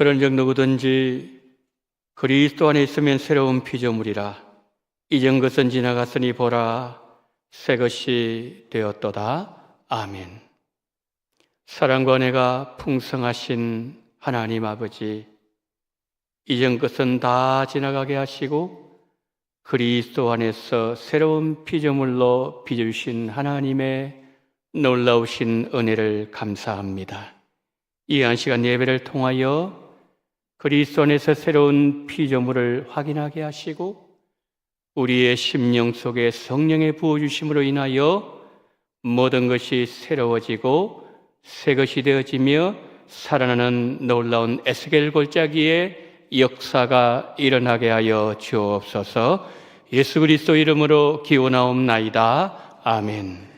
그런즉 누구든지 그리스도 안에 있으면 새로운 피조물이라. 이전 것은 지나갔으니 보라 새 것이 되었도다. 아멘. 사랑과 은혜가 풍성하신 하나님 아버지, 이전 것은 다 지나가게 하시고 그리스도 안에서 새로운 피조물로 빚으신 하나님의 놀라우신 은혜를 감사합니다. 이 한 시간 예배를 통하여 그리스도 안에서 새로운 피조물을 확인하게 하시고 우리의 심령 속에 성령의 부어주심으로 인하여 모든 것이 새로워지고 새 것이 되어지며 살아나는 놀라운 에스겔 골짜기의 역사가 일어나게 하여 주옵소서. 예수 그리스도 이름으로 기원하옵나이다. 아멘.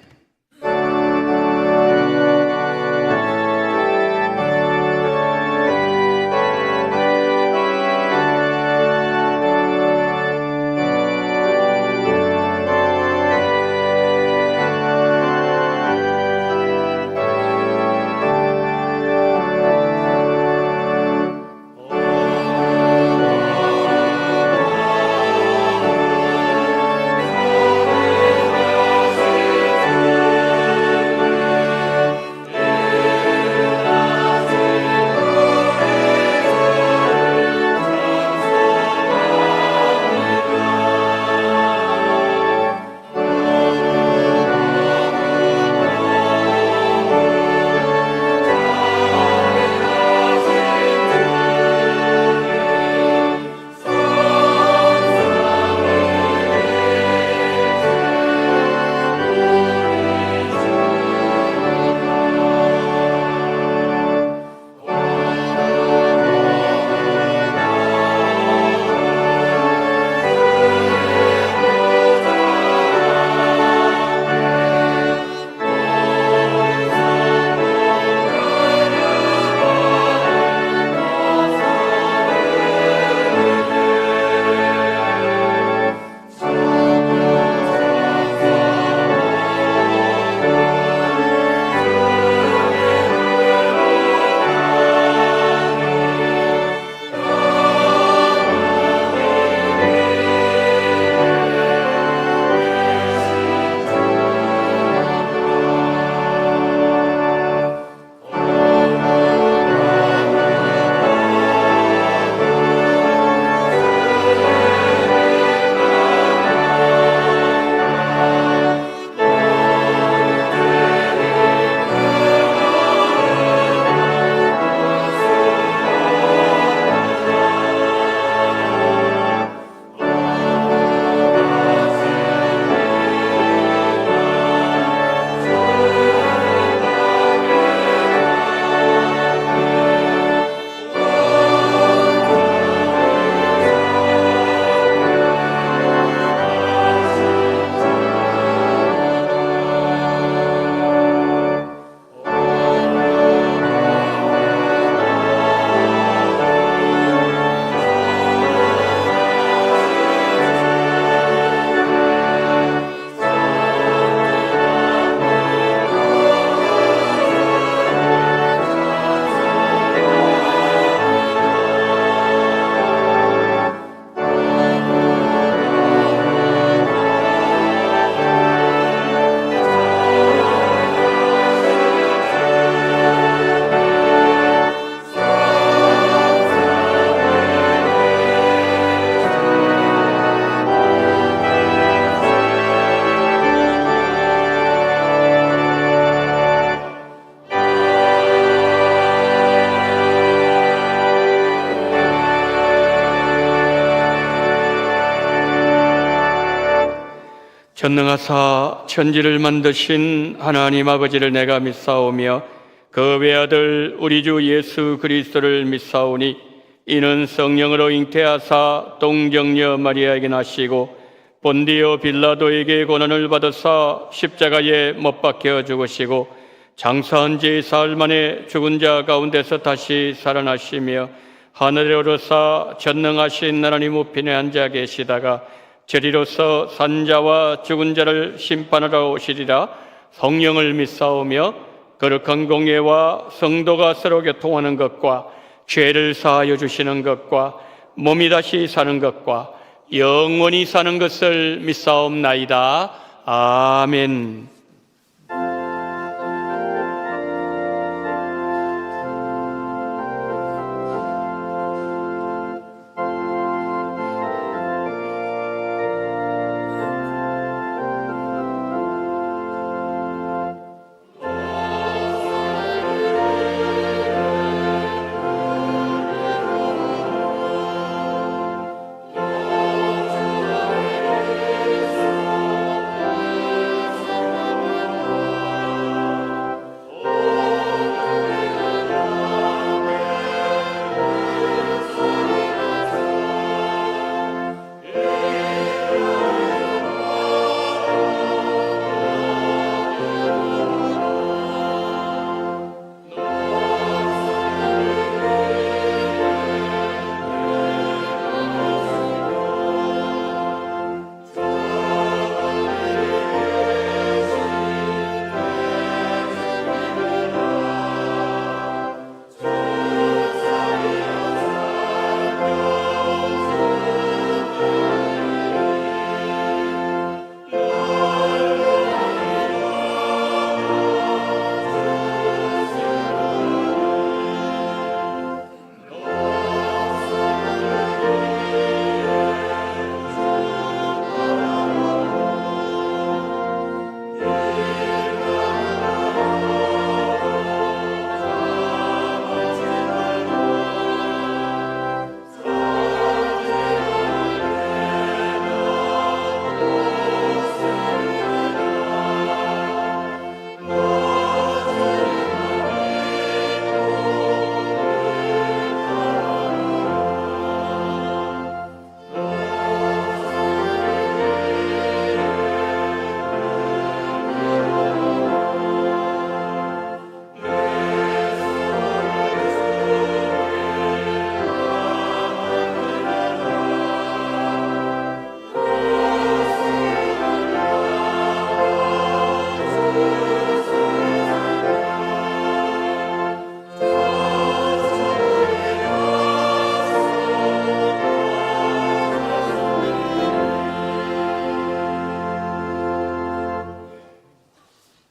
전능하사 천지를 만드신 하나님 아버지를 내가 믿사오며 그 외아들 우리 주 예수 그리스도를 믿사오니 이는 성령으로 잉태하사 동정녀 마리아에게 나시고 본디오 빌라도에게 고난을 받으사 십자가에 못 박혀 죽으시고 장사한 지 사흘 만에 죽은 자 가운데서 다시 살아나시며 하늘에 오르사 전능하신 하나님 우편에 앉아 계시다가 저리로서 산자와 죽은 자를 심판하러 오시리라. 성령을 믿사오며 거룩한 공예와 성도가 서로 교통하는 것과 죄를 사하여 주시는 것과 몸이 다시 사는 것과 영원히 사는 것을 믿사옵나이다. 아멘.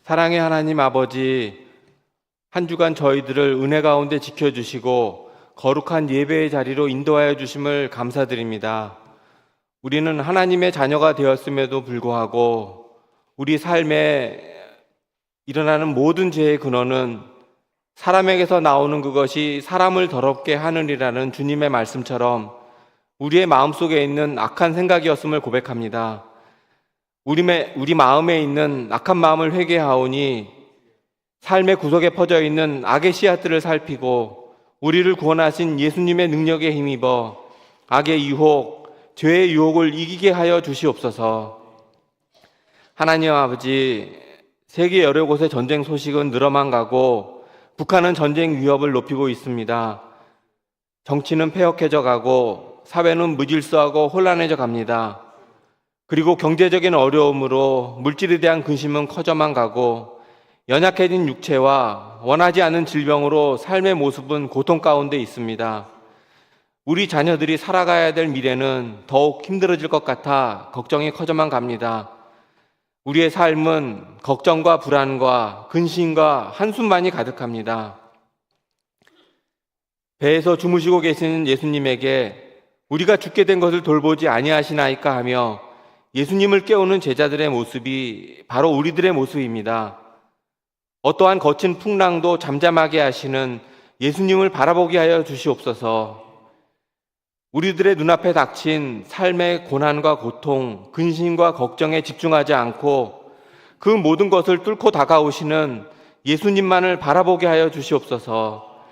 사랑의 하나님 아버지, 한 주간 저희들을 은혜 가운데 지켜주시고 거룩한 예배의 자리로 인도하여 주심을 감사드립니다. 우리는 하나님의 자녀가 되었음에도 불구하고 우리 삶에 일어나는 모든 죄의 근원은 사람에게서 나오는 그것이 사람을 더럽게 하느니라는 주님의 말씀처럼 우리의 마음속에 있는 악한 생각이었음을 고백합니다. 우리 마음에 있는 악한 마음을 회개하오니 삶의 구석에 퍼져 있는 악의 씨앗들을 살피고 우리를 구원하신 예수님의 능력에 힘입어 악의 유혹, 죄의 유혹을 이기게 하여 주시옵소서. 하나님 아버지, 세계 여러 곳의 전쟁 소식은 늘어만 가고 북한은 전쟁 위협을 높이고 있습니다. 정치는 폐역해져 가고 사회는 무질서하고 혼란해져 갑니다. 그리고 경제적인 어려움으로 물질에 대한 근심은 커져만 가고 연약해진 육체와 원하지 않는 질병으로 삶의 모습은 고통 가운데 있습니다. 우리 자녀들이 살아가야 될 미래는 더욱 힘들어질 것 같아 걱정이 커져만 갑니다. 우리의 삶은 걱정과 불안과 근심과 한숨만이 가득합니다. 배에서 주무시고 계시는 예수님에게 우리가 죽게 된 것을 돌보지 아니하시나이까 하며 예수님을 깨우는 제자들의 모습이 바로 우리들의 모습입니다. 어떠한 거친 풍랑도 잠잠하게 하시는 예수님을 바라보게 하여 주시옵소서. 우리들의 눈앞에 닥친 삶의 고난과 고통, 근심과 걱정에 집중하지 않고 그 모든 것을 뚫고 다가오시는 예수님만을 바라보게 하여 주시옵소서.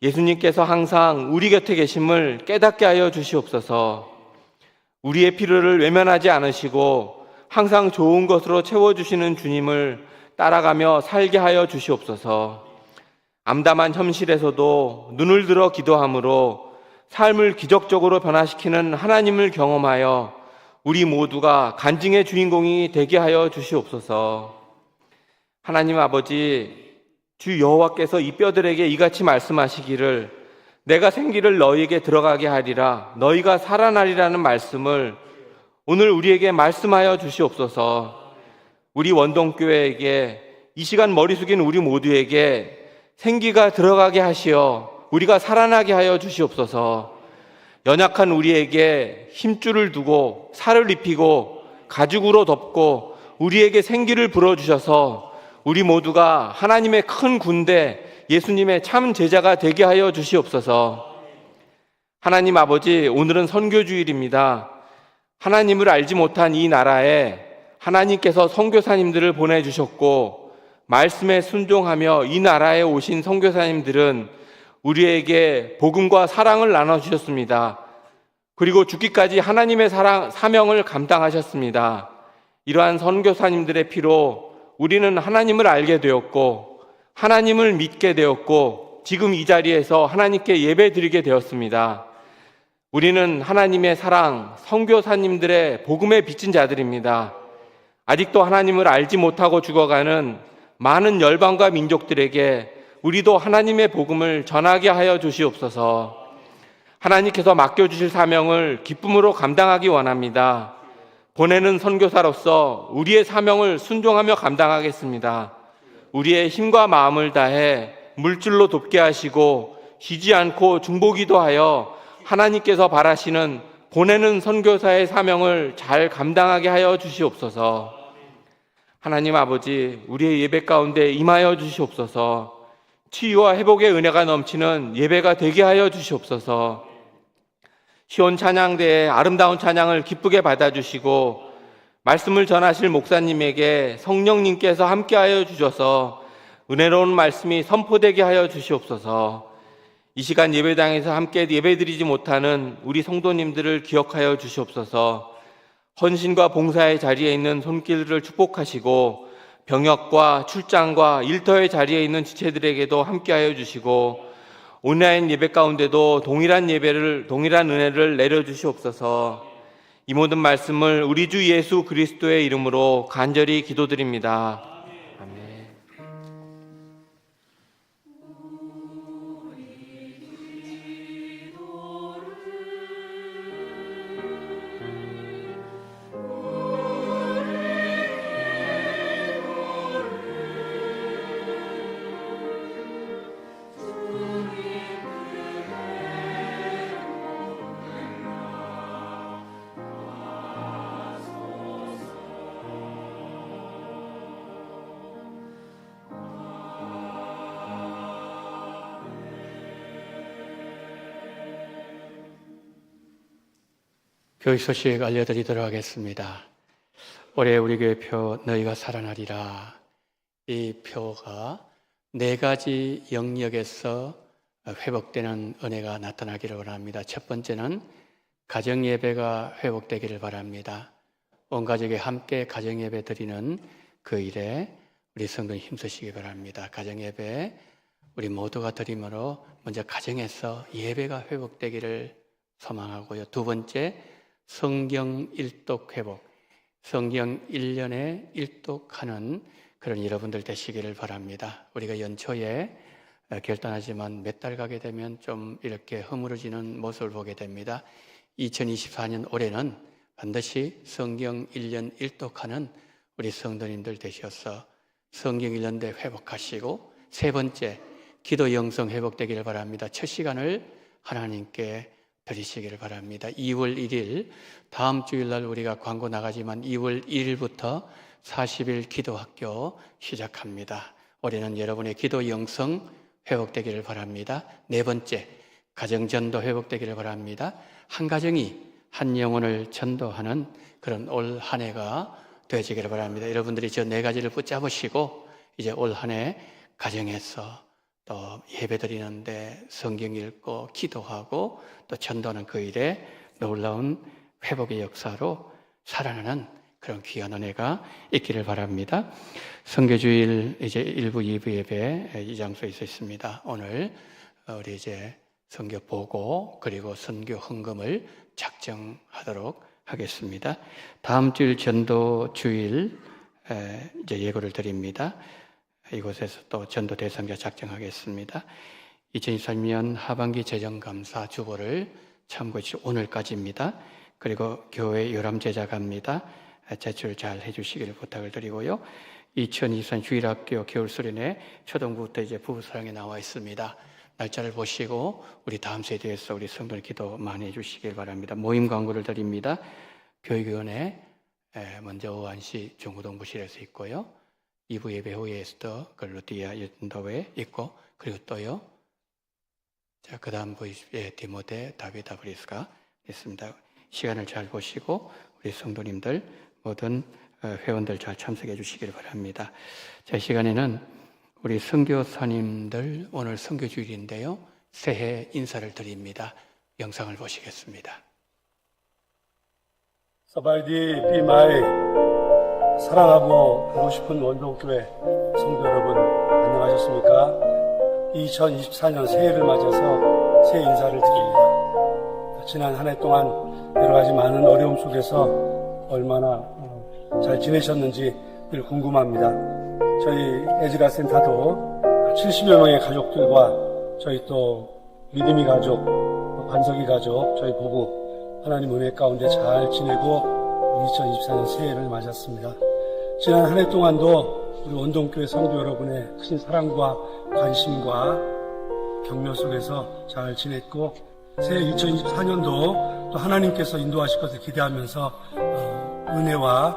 예수님께서 항상 우리 곁에 계심을 깨닫게 하여 주시옵소서. 우리의 필요를 외면하지 않으시고 항상 좋은 것으로 채워주시는 주님을 따라가며 살게 하여 주시옵소서. 암담한 현실에서도 눈을 들어 기도함으로 삶을 기적적으로 변화시키는 하나님을 경험하여 우리 모두가 간증의 주인공이 되게 하여 주시옵소서. 하나님 아버지, 주 여호와께서 이 뼈들에게 이같이 말씀하시기를 내가 생기를 너희에게 들어가게 하리라. 너희가 살아나리라는 말씀을 오늘 우리에게 말씀하여 주시옵소서. 우리 원동교회에게 이 시간 머리 숙인 우리 모두에게 생기가 들어가게 하시어 우리가 살아나게 하여 주시옵소서. 연약한 우리에게 힘줄을 두고 살을 입히고 가죽으로 덮고 우리에게 생기를 불어주셔서 우리 모두가 하나님의 큰 군대 예수님의 참 제자가 되게 하여 주시옵소서. 하나님 아버지, 오늘은 선교주일입니다. 하나님을 알지 못한 이 나라에 하나님께서 선교사님들을 보내주셨고 말씀에 순종하며 이 나라에 오신 선교사님들은 우리에게 복음과 사랑을 나눠주셨습니다. 그리고 죽기까지 하나님의 사명을 감당하셨습니다. 이러한 선교사님들의 피로 우리는 하나님을 알게 되었고 하나님을 믿게 되었고 지금 이 자리에서 하나님께 예배드리게 되었습니다. 우리는 하나님의 사랑, 선교사님들의 복음에 비친 자들입니다. 아직도 하나님을 알지 못하고 죽어가는 많은 열방과 민족들에게 우리도 하나님의 복음을 전하게 하여 주시옵소서. 하나님께서 맡겨주실 사명을 기쁨으로 감당하기 원합니다. 보내는 선교사로서 우리의 사명을 순종하며 감당하겠습니다. 우리의 힘과 마음을 다해 물질로 돕게 하시고 쉬지 않고 중보기도 하여 하나님께서 바라시는 보내는 선교사의 사명을 잘 감당하게 하여 주시옵소서. 하나님 아버지, 우리의 예배 가운데 임하여 주시옵소서. 치유와 회복의 은혜가 넘치는 예배가 되게 하여 주시옵소서. 시온 찬양대의 아름다운 찬양을 기쁘게 받아주시고 말씀을 전하실 목사님에게 성령님께서 함께하여 주셔서 은혜로운 말씀이 선포되게 하여 주시옵소서. 이 시간 예배당에서 함께 예배드리지 못하는 우리 성도님들을 기억하여 주시옵소서. 헌신과 봉사의 자리에 있는 손길들을 축복하시고 병역과 출장과 일터의 자리에 있는 지체들에게도 함께하여 주시고 온라인 예배 가운데도 동일한 은혜를 내려주시옵소서. 이 모든 말씀을 우리 주 예수 그리스도의 이름으로 간절히 기도드립니다. 아멘. 교회 소식 알려드리도록 하겠습니다. 올해 우리 교회 표 너희가 살아나리라. 이 표가 4가지 영역에서 회복되는 은혜가 나타나기를 원합니다. 첫 번째는 가정예배가 회복되기를 바랍니다. 온 가족이 함께 가정예배 드리는 그 일에 우리 성도님 힘쓰시기 바랍니다. 가정예배 우리 모두가 드림으로 먼저 가정에서 예배가 회복되기를 소망하고요. 두 번째, 성경 일독 회복, 성경 1년에 일독하는 그런 여러분들 되시기를 바랍니다. 우리가 연초에 결단하지만 몇 달 가게 되면 좀 이렇게 허물어지는 모습을 보게 됩니다. 2024년 올해는 반드시 성경 1년 일독하는 우리 성도님들 되셔서 성경 1년대 회복하시고, 세 번째, 기도 영성 회복되기를 바랍니다. 첫 시간을 하나님께 드리시기를 바랍니다. 2월 1일 다음 주일날 우리가 광고 나가지만 2월 1일부터 40일 기도학교 시작합니다. 올해는 여러분의 기도 영성 회복되기를 바랍니다. 네 번째, 가정전도 회복되기를 바랍니다. 한 가정이 한 영혼을 전도하는 그런 올 한 해가 되어지기를 바랍니다. 여러분들이 저 4가지를 붙잡으시고 이제 올 한 해 가정에서 또 예배드리는데 성경 읽고 기도하고 또 전도하는 그 일에 놀라운 회복의 역사로 살아나는 그런 귀한 은혜가 있기를 바랍니다. 선교주일 이제 1부, 2부 예배 이 장소에 있습니다. 오늘 우리 이제 선교 보고 그리고 선교 헌금을 작정하도록 하겠습니다. 다음 주일 전도 주일 이제 예고를 드립니다. 이곳에서 또 전도 대상자 작정하겠습니다. 2023년 하반기 재정감사 주보를 참고해 주시고 오늘까지입니다. 그리고 교회 요람제자갑니다. 제출 잘 해주시기를 부탁을 드리고요. 2023 주일학교 겨울수련회 초등부부터 이제 부부사랑에 나와 있습니다. 날짜를 보시고 우리 다음 세대에서 우리 성도들 기도 많이 해주시길 바랍니다. 모임 광고를 드립니다. 교육위원회 먼저 오한시 중고동부실에서 있고요. 2부 예배 후에 에스더 글루디아 연도에 있고 그리고 또요. 자, 그 다음 부에 디모데 다비다 브리스가 있습니다. 시간을 잘 보시고 우리 성도님들 모든 회원들 잘 참석해 주시길 바랍니다. 자, 시간에는 우리 선교사님들 오늘 선교주일인데요. 새해 인사를 드립니다. 영상을 보시겠습니다. 서바이디 비마이 사랑하고 보고 싶은 원동교회 성도 여러분 안녕하셨습니까? 2024년 새해를 맞아서 새해 인사를 드립니다. 지난 한 해 동안 여러 가지 많은 어려움 속에서 얼마나 잘 지내셨는지 늘 궁금합니다. 저희 에즈라 센터도 70여 명의 가족들과 저희 또 믿음이 가족, 반석이 가족, 저희 부부 하나님 은혜 가운데 잘 지내고 2024년 새해를 맞았습니다. 지난 한 해 동안도 우리 원동교회 성도 여러분의 큰 사랑과 관심과 격려 속에서 잘 지냈고 새해 2024년도 또 하나님께서 인도하실 것을 기대하면서 은혜와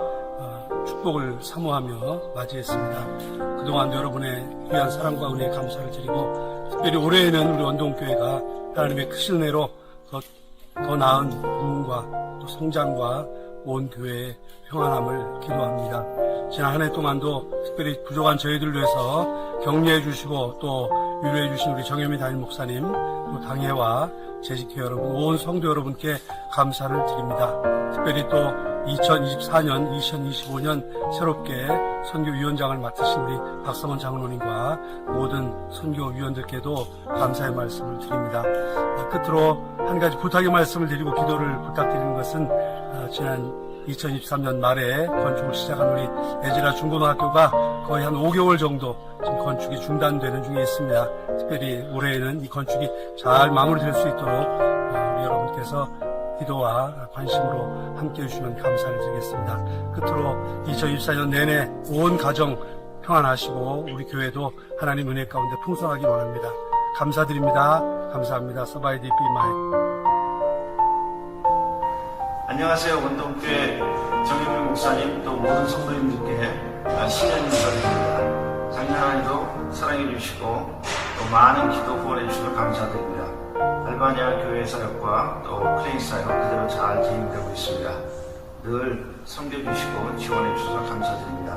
축복을 사모하며 맞이했습니다. 그동안 여러분의 귀한 사랑과 은혜에 감사를 드리고 특별히 올해에는 우리 원동교회가 하나님의 크신 은혜로 더 나은 부흥과 또 성장과 온 교회의 평안함을 기도합니다. 지난 한 해 동안도 특별히 부족한 저희들을 위해서 격려해 주시고 또 위로해 주신 우리 정혜미 담임 목사님, 또 당회와 재직회 여러분, 온 성도 여러분께 감사를 드립니다. 특별히 또 2024년, 2025년 새롭게 선교위원장을 맡으신 우리 박성원 장로님과 모든 선교위원들께도 감사의 말씀을 드립니다. 끝으로 한 가지 부탁의 말씀을 드리고 기도를 부탁드리는 것은 지난 2023년 말에 건축을 시작한 우리 에즈라 중고등학교가 거의 한 5개월 정도 지금 건축이 중단되는 중에 있습니다. 특별히 올해에는 이 건축이 잘 마무리될 수 있도록 우리 여러분께서 기도와 관심으로 함께 해주시면 감사를 드리겠습니다. 끝으로 2024년 내내 온 가정 평안하시고 우리 교회도 하나님 은혜 가운데 풍성하기 원합니다. 감사드립니다. 감사합니다. 서바이디 비마이. 안녕하세요. 원동교회 정혜민 목사님 또 모든 성도님들께 신년 인사드립니다. 작년 한 해도 사랑해 주시고 또 많은 기도 후원해 주시고 감사드립니다. 알바니아 교회 사역과 또 클레인 사역 그대로 잘 진행되고 있습니다. 늘 섬겨주시고 지원해 주셔서 감사드립니다.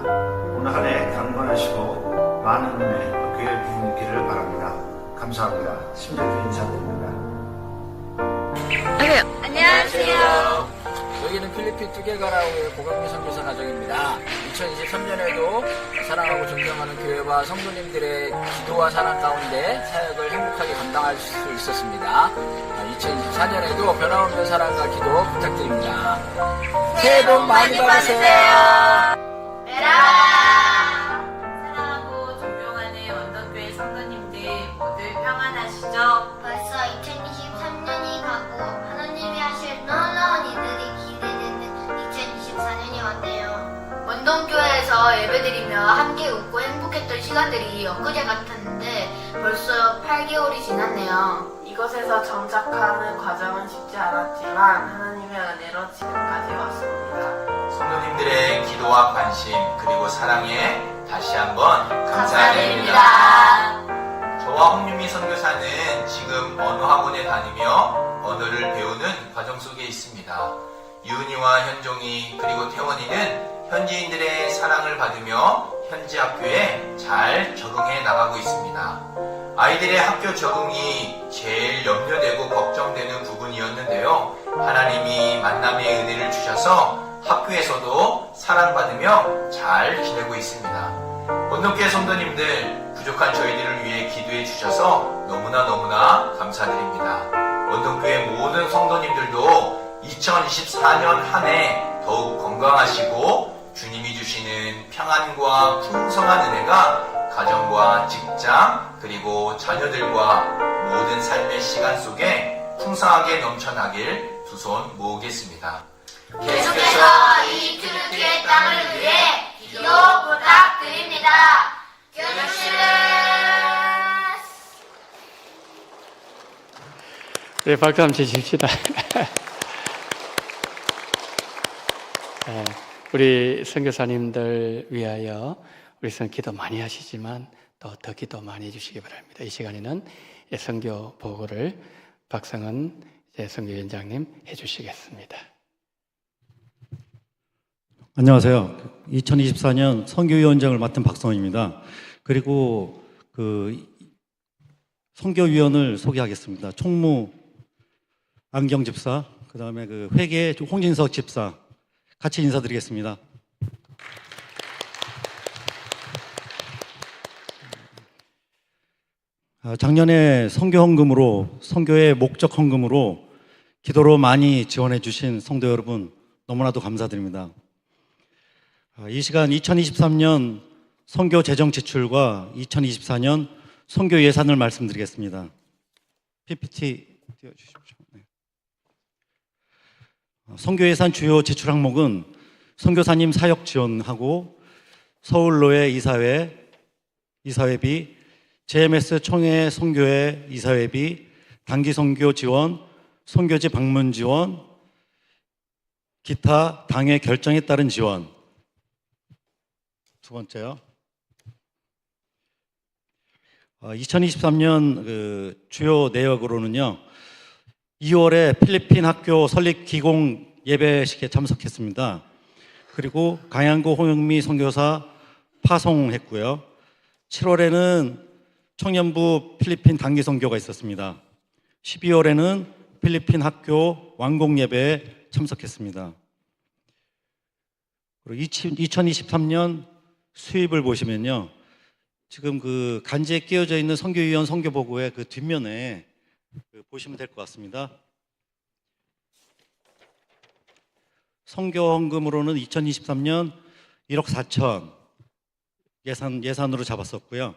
오늘 한 해 강건하시고 많은 은혜 또 교회 부흥 있기를 바랍니다. 감사합니다. 심정기 인사드립니다. 안녕하세요. 여기는 필리핀 뚜게가라우의 고강미 선교사 가정입니다. 2023년에도 사랑하고 존경하는 교회와 성도님들의 기도와 사랑 가운데 사역을 행복하게 감당할 수 있었습니다. 2024년에도 변함없는 사랑과 기도 부탁드립니다. 새해 복 많이 받으세요. 사랑하고 존경하는 원동교회 성도님들 모두 평안하시죠? 벌써 2023년이 가고 하나님이 하실 놀라운 일들이 기대되는 2024년이 왔네요. 원동교회에서 예배드리며 함께 웃고 행복했던 시간들이 엊그제 같았는데 벌써 8개월이 지났네요. 이곳에서 정착하는 과정은 쉽지 않았지만 하나님의 은혜로 지금까지 왔습니다. 성도님들의 기도와 관심 그리고 사랑에 다시 한번 감사드립니다. 저와 홍유미 선교사는 지금 언어학원에 다니며 언어를 배우는 과정 속에 있습니다. 유은이와 현종이 그리고 태원이는 현지인들의 사랑을 받으며 현지 학교에 잘 적응해 나가고 있습니다. 아이들의 학교 적응이 제일 염려되고 걱정되는 부분이었는데요. 하나님이 만남의 은혜를 주셔서 학교에서도 사랑받으며 잘 지내고 있습니다. 원동교회 성도님들 부족한 저희들을 위해 기도해 주셔서 너무나 감사드립니다. 원동교회 모든 성도님들도 2024년 한 해 더욱 건강하시고 주님이 주시는 평안과 풍성한 은혜가 가정과 직장 그리고 자녀들과 모든 삶의 시간 속에 풍성하게 넘쳐나길 두 손 모으겠습니다. 계속해서 이 트루키의 땅을 위해 기도 부탁드립니다. 교육실은 네, 박수 한번 치십시다. 우리 선교사님들 위하여 우리 선 기도 많이 하시지만 또 더 기도 많이 해주시기 바랍니다. 이 시간에는 선교 보고를 박성은 선교위원장님 해주시겠습니다. 안녕하세요. 2024년 선교위원장을 맡은 박성원입니다. 그리고 선교위원을 소개하겠습니다. 총무 안경 집사, 그 다음에 회계 홍진석 집사 같이 인사드리겠습니다. 작년에 선교헌금으로, 선교의 목적 헌금으로 기도로 많이 지원해 주신 성도 여러분 너무나도 감사드립니다. 이 시간 2023년 선교 재정 지출과 2024년 선교 예산을 말씀드리겠습니다. PPT 띄워주십시오. 네. 선교 예산 주요 지출 항목은 선교사님 사역 지원하고 서울로의 이사회비, JMS 총회 선교회 이사회비, 단기 선교 지원, 선교지 방문 지원, 기타 당의 결정에 따른 지원. 두 번째요. 2023년 주요 내역으로는요. 2월에 필리핀 학교 설립 기공 예배식에 참석했습니다. 그리고 강양구 홍영미 선교사 파송했고요. 7월에는 청년부 필리핀 단기 선교가 있었습니다. 12월에는 필리핀 학교 완공 예배에 참석했습니다. 그리고 2023년 수입을 보시면요. 지금 간지에 끼워져 있는 선교위원 선교보고의 뒷면에 보시면 될 것 같습니다. 선교헌금으로는 2023년 1억 4천 예산으로 잡았었고요.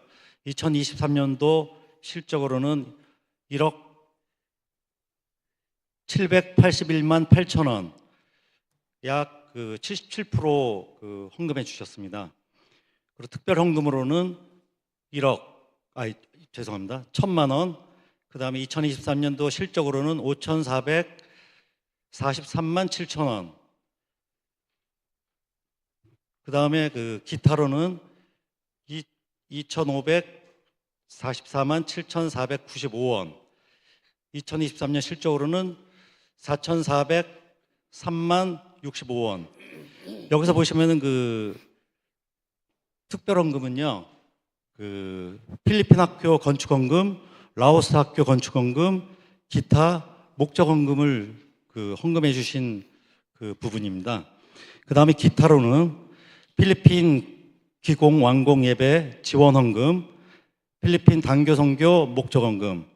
2023년도 실적으로는 1억 781만 8천 원, 약 77% 헌금해 주셨습니다. 그리고 특별 헌금으로는 1,000만 원, 그 다음에 2023년도 실적으로는 5,443만 7천 원, 그 다음에 기타로는 2,544만 7,495원, 2023년 실적으로는 4,403만 65원. 여기서 보시면은 특별헌금은요, 필리핀 학교 건축헌금, 라오스 학교 건축헌금, 기타 목적헌금을 헌금해 주신 부분입니다. 그 다음에 기타로는 필리핀 기공 완공 예배 지원헌금, 필리핀 단교 선교 목적헌금,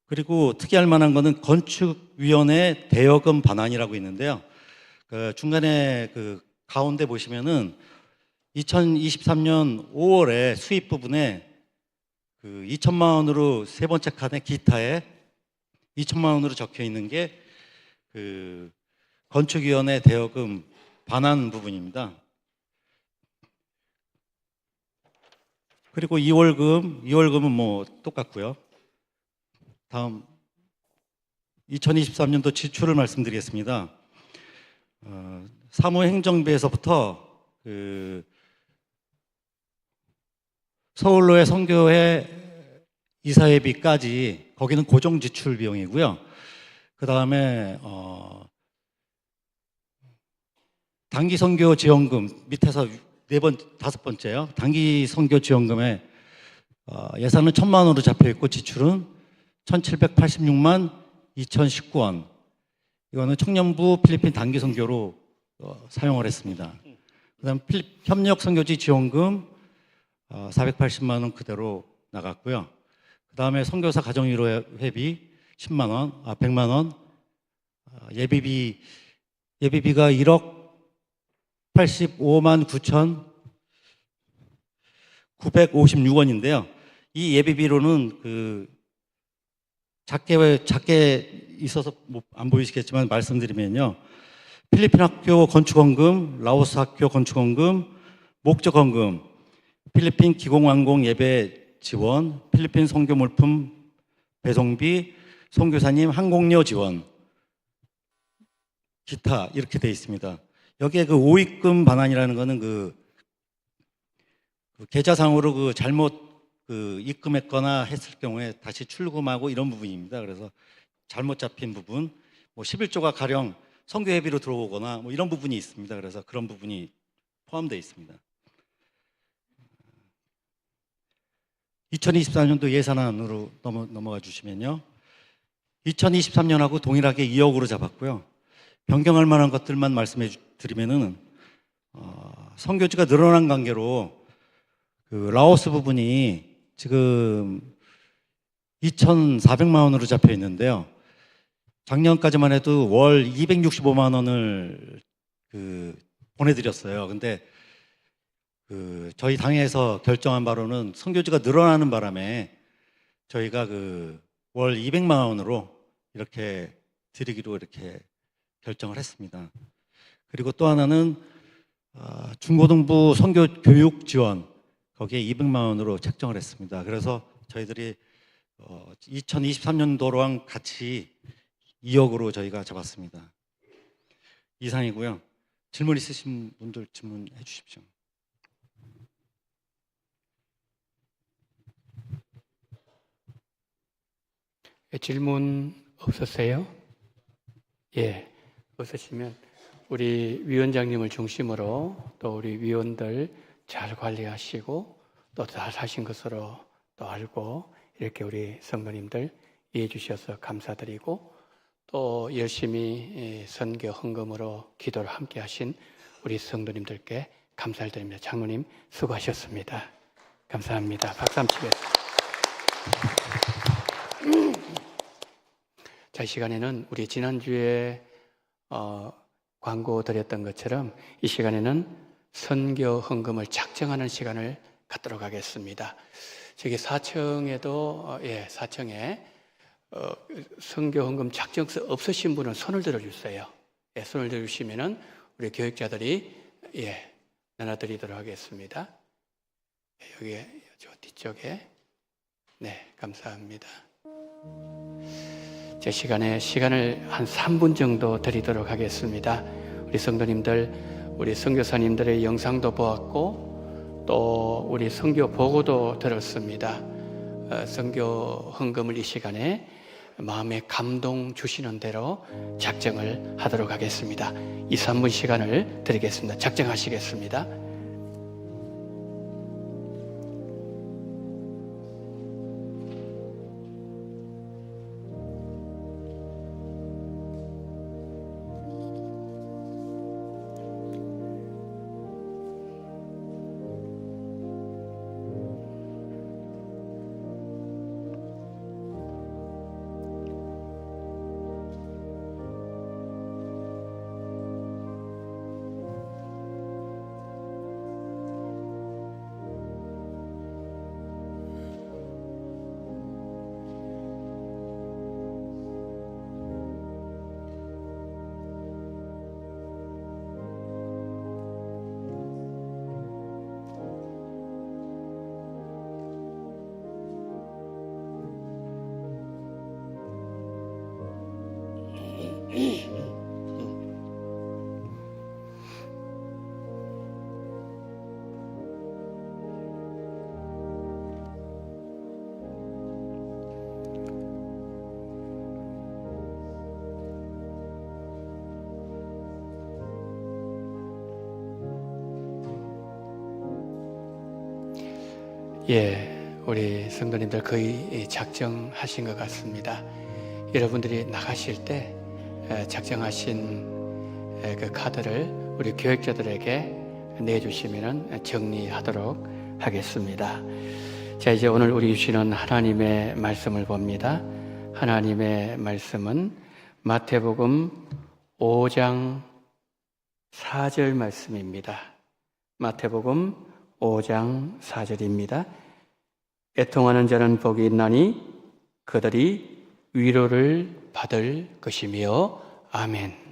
그리고 특이할 만한 거는 건축위원회 대여금 반환이라고 있는데요. 중간에 가운데 보시면은 2023년 5월에 수입 부분에 2천만 원으로 세 번째 칸에 기타에 2천만 원으로 적혀 있는 게 건축위원회 대여금 반환 부분입니다. 그리고 2월금은 똑같고요. 다음 2023년도 지출을 말씀드리겠습니다. 사무행정비에서부터 서울로의 선교회 이사회비까지 거기는 고정 지출 비용이고요. 그 다음에 단기 선교 지원금 밑에서 다섯 번째요. 단기 선교 지원금에 예산은 1,000만 원으로 잡혀 있고 지출은 1,786만 2,019원. 이거는 청년부 필리핀 단기 선교로 사용을 했습니다. 그다음 협력 선교지 지원금 480만 원 그대로 나갔고요. 그다음에 선교사 가정위로 회비 10만 원, 100만 원. 예비비가 1억 85만 9,956원인데요. 이 예비비로는 그 작게 있어서 안 보이시겠지만 말씀드리면요. 필리핀 학교 건축원금, 라오스 학교 건축원금, 목적원금, 필리핀 기공항공 예배 지원, 필리핀 선교 물품 배송비, 선교사님 항공료 지원, 기타 이렇게 돼 있습니다. 여기에 그 오입금 반환이라는 거는 그 계좌상으로 그 잘못 입금했거나 했을 경우에 다시 출금하고 이런 부분입니다. 그래서 잘못 잡힌 부분, 뭐 11조가 가령 선교 회비로 들어오거나 뭐 이런 부분이 있습니다. 그래서 그런 부분이 포함되어 있습니다. 2024년도 예산안으로 넘어가 주시면요. 2023년하고 동일하게 2억으로 잡았고요. 변경할 만한 것들만 말씀해 드리면은 선교지가 늘어난 관계로 그 라오스 부분이 지금 2,400만 원으로 잡혀 있는데요. 작년까지만 해도 월 265만 원을 보내드렸어요. 근데 저희 당에서 결정한 바로는 선교지가 늘어나는 바람에 저희가 월 200만 원으로 이렇게 드리기로 이렇게 결정을 했습니다. 그리고 또 하나는 중고등부 선교 교육 지원 거기에 200만 원으로 책정을 했습니다. 그래서 저희들이 2023년도랑 같이 2억으로 저희가 잡았습니다. 이상이고요. 질문 있으신 분들 질문해 주십시오. 질문 없으세요? 예, 없으시면 우리 위원장님을 중심으로 또 우리 위원들 잘 관리하시고 또 잘 하신 것으로 또 알고 이렇게 우리 성도님들 이해해 주셔서 감사드리고 또 열심히 선교 헌금으로 기도를 함께 하신 우리 성도님들께 감사를 드립니다. 장로님 수고하셨습니다. 감사합니다. 박수 한번 치겠습니다. 자, 이 시간에는 우리 지난주에 광고 드렸던 것처럼 이 시간에는 선교 헌금을 작정하는 시간을 갖도록 하겠습니다. 저기 4층에도 4층에 선교 헌금 작정서 없으신 분은 손을 들어주세요. 손을 들어주시면은 우리 교육자들이 나눠드리도록 하겠습니다. 여기 저 뒤쪽에 감사합니다. 제 시간을 한 3분 정도 드리도록 하겠습니다. 우리 성도님들, 우리 선교사님들의 영상도 보았고 또 우리 선교 보고도 들었습니다. 선교 헌금을 이 시간에 마음에 감동 주시는 대로 작정을 하도록 하겠습니다. 2, 3분 시간을 드리겠습니다. 작정하시겠습니다. 우리 성도님들 거의 작정하신 것 같습니다. 여러분들이 나가실 때 작정하신 그 카드를 우리 교육자들에게 내주시면 정리하도록 하겠습니다. 자, 이제 오늘 우리 주시는 하나님의 말씀을 봅니다. 하나님의 말씀은 마태복음 5장 4절 말씀입니다. 마태복음 5장 4절입니다. 애통하는 자는 복이 있나니 그들이 위로를 받을 것이며. 아멘.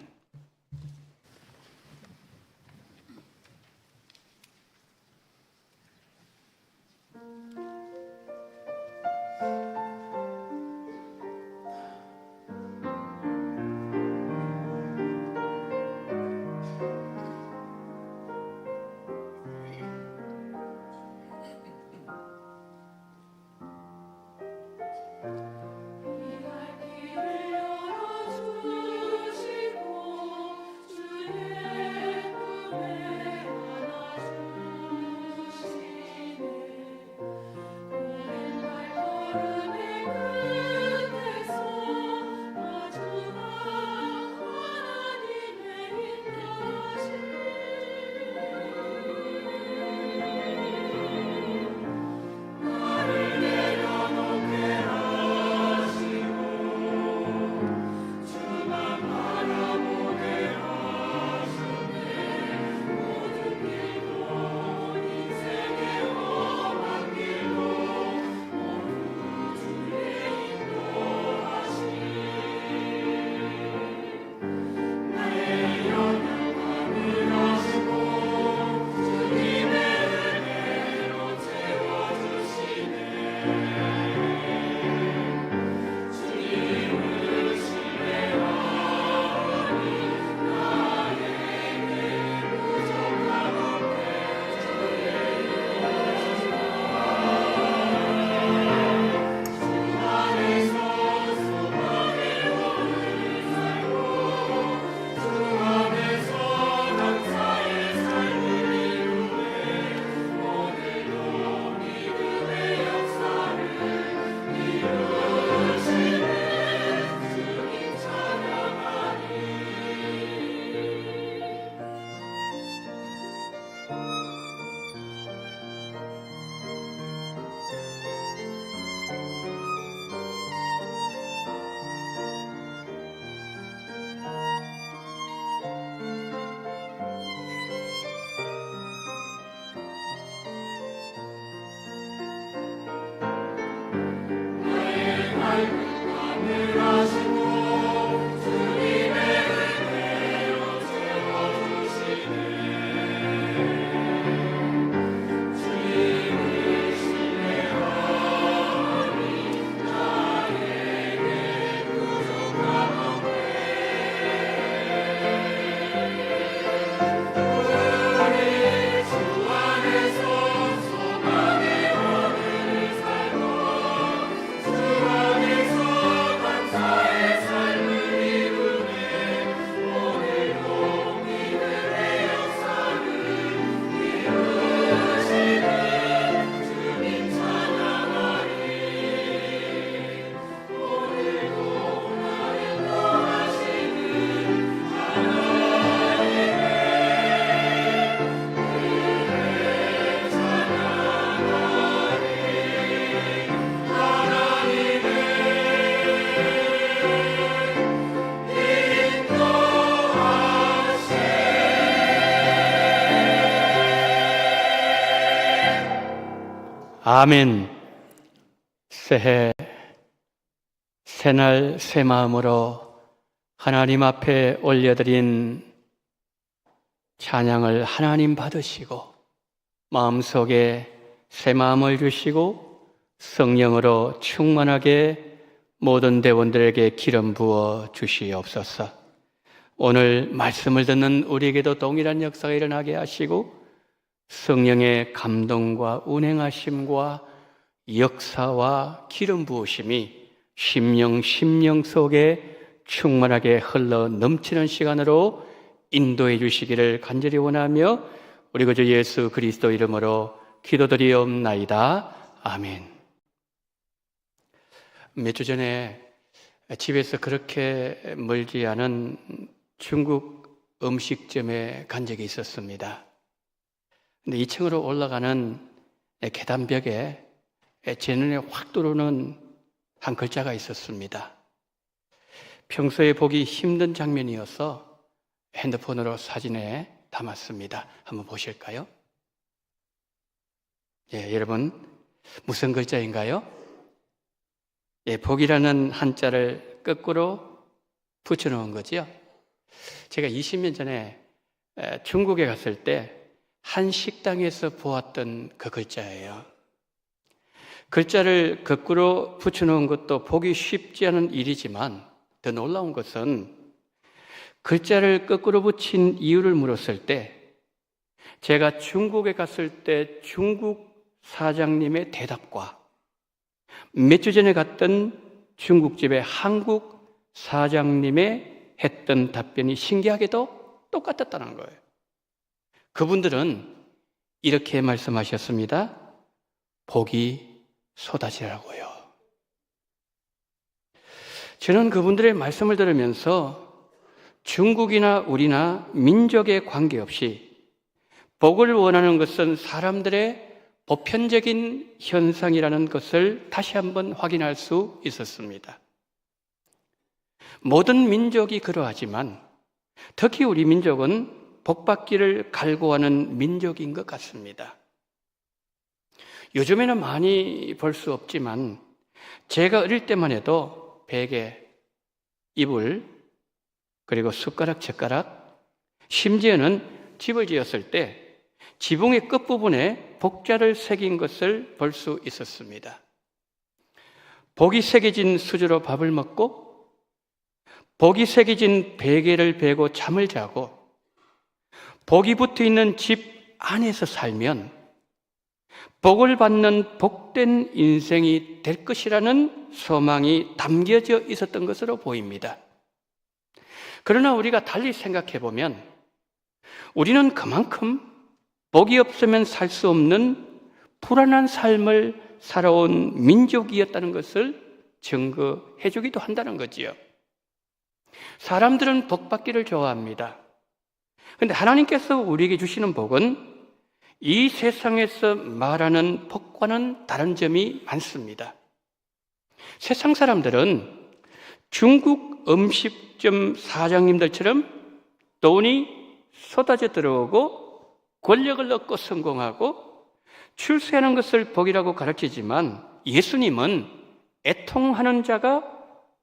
아멘. 새해 새날 새 마음으로 하나님 앞에 올려드린 찬양을 하나님 받으시고 마음속에 새 마음을 주시고 성령으로 충만하게 모든 대원들에게 기름 부어 주시옵소서. 오늘 말씀을 듣는 우리에게도 동일한 역사가 일어나게 하시고 성령의 감동과 운행하심과 역사와 기름 부으심이 심령 속에 충만하게 흘러 넘치는 시간으로 인도해 주시기를 간절히 원하며 우리 구주 예수 그리스도 이름으로 기도드리옵나이다. 아멘. 몇 주 전에 집에서 그렇게 멀지 않은 중국 음식점에 간 적이 있었습니다. 근데 2층으로 올라가는 계단벽에 제 눈에 확 들어오는 한 글자가 있었습니다. 평소에 보기 힘든 장면이어서 핸드폰으로 사진에 담았습니다. 한번 보실까요? 예, 여러분, 무슨 글자인가요? 예, 복이라는 한자를 거꾸로 붙여놓은 거죠. 제가 20년 전에 중국에 갔을 때 한 식당에서 보았던 그 글자예요. 글자를 거꾸로 붙여놓은 것도 보기 쉽지 않은 일이지만 더 놀라운 것은 글자를 거꾸로 붙인 이유를 물었을 때 제가 중국에 갔을 때 중국 사장님의 대답과 몇 주 전에 갔던 중국집의 한국 사장님의 했던 답변이 신기하게도 똑같았다는 거예요. 그분들은 이렇게 말씀하셨습니다. 복이 쏟아지라고요. 저는 그분들의 말씀을 들으면서 중국이나 우리나 민족에 관계없이 복을 원하는 것은 사람들의 보편적인 현상이라는 것을 다시 한번 확인할 수 있었습니다. 모든 민족이 그러하지만 특히 우리 민족은 복받기를 갈구하는 민족인 것 같습니다. 요즘에는 많이 볼 수 없지만 제가 어릴 때만 해도 베개, 이불, 그리고 숟가락, 젓가락, 심지어는 집을 지었을 때 지붕의 끝부분에 복자를 새긴 것을 볼 수 있었습니다. 복이 새겨진 수저로 밥을 먹고 복이 새겨진 베개를 베고 잠을 자고 복이 붙어있는 집 안에서 살면 복을 받는 복된 인생이 될 것이라는 소망이 담겨져 있었던 것으로 보입니다. 그러나 우리가 달리 생각해 보면 우리는 그만큼 복이 없으면 살 수 없는 불안한 삶을 살아온 민족이었다는 것을 증거해 주기도 한다는 거지요. 사람들은 복 받기를 좋아합니다. 그런데 하나님께서 우리에게 주시는 복은 이 세상에서 말하는 복과는 다른 점이 많습니다. 세상 사람들은 중국 음식점 사장님들처럼 돈이 쏟아져 들어오고 권력을 얻고 성공하고 출세하는 것을 복이라고 가르치지만 예수님은 애통하는 자가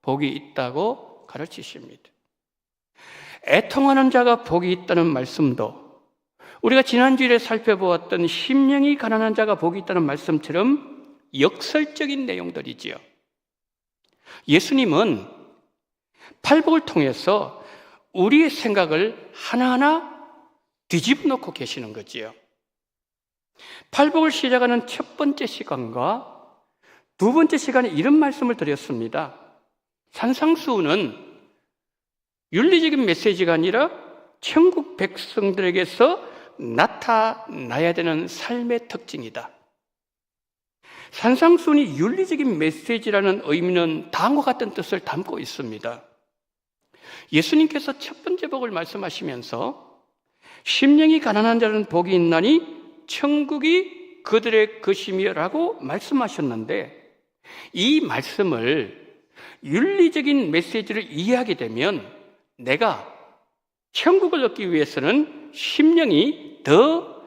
복이 있다고 가르치십니다. 애통하는 자가 복이 있다는 말씀도 우리가 지난주에 살펴보았던 심령이 가난한 자가 복이 있다는 말씀처럼 역설적인 내용들이지요. 예수님은 팔복을 통해서 우리의 생각을 하나하나 뒤집어 놓고 계시는 거지요. 팔복을 시작하는 첫 번째 시간과 두 번째 시간에 이런 말씀을 드렸습니다. 산상수훈은 윤리적인 메시지가 아니라 천국 백성들에게서 나타나야 되는 삶의 특징이다. 산상수훈이 윤리적인 메시지라는 의미는 다음과 같은 뜻을 담고 있습니다. 예수님께서 첫 번째 복을 말씀하시면서 심령이 가난한 자는 복이 있나니 천국이 그들의 것이며라고 말씀하셨는데 이 말씀을 윤리적인 메시지를 이해하게 되면 내가 천국을 얻기 위해서는 심령이 더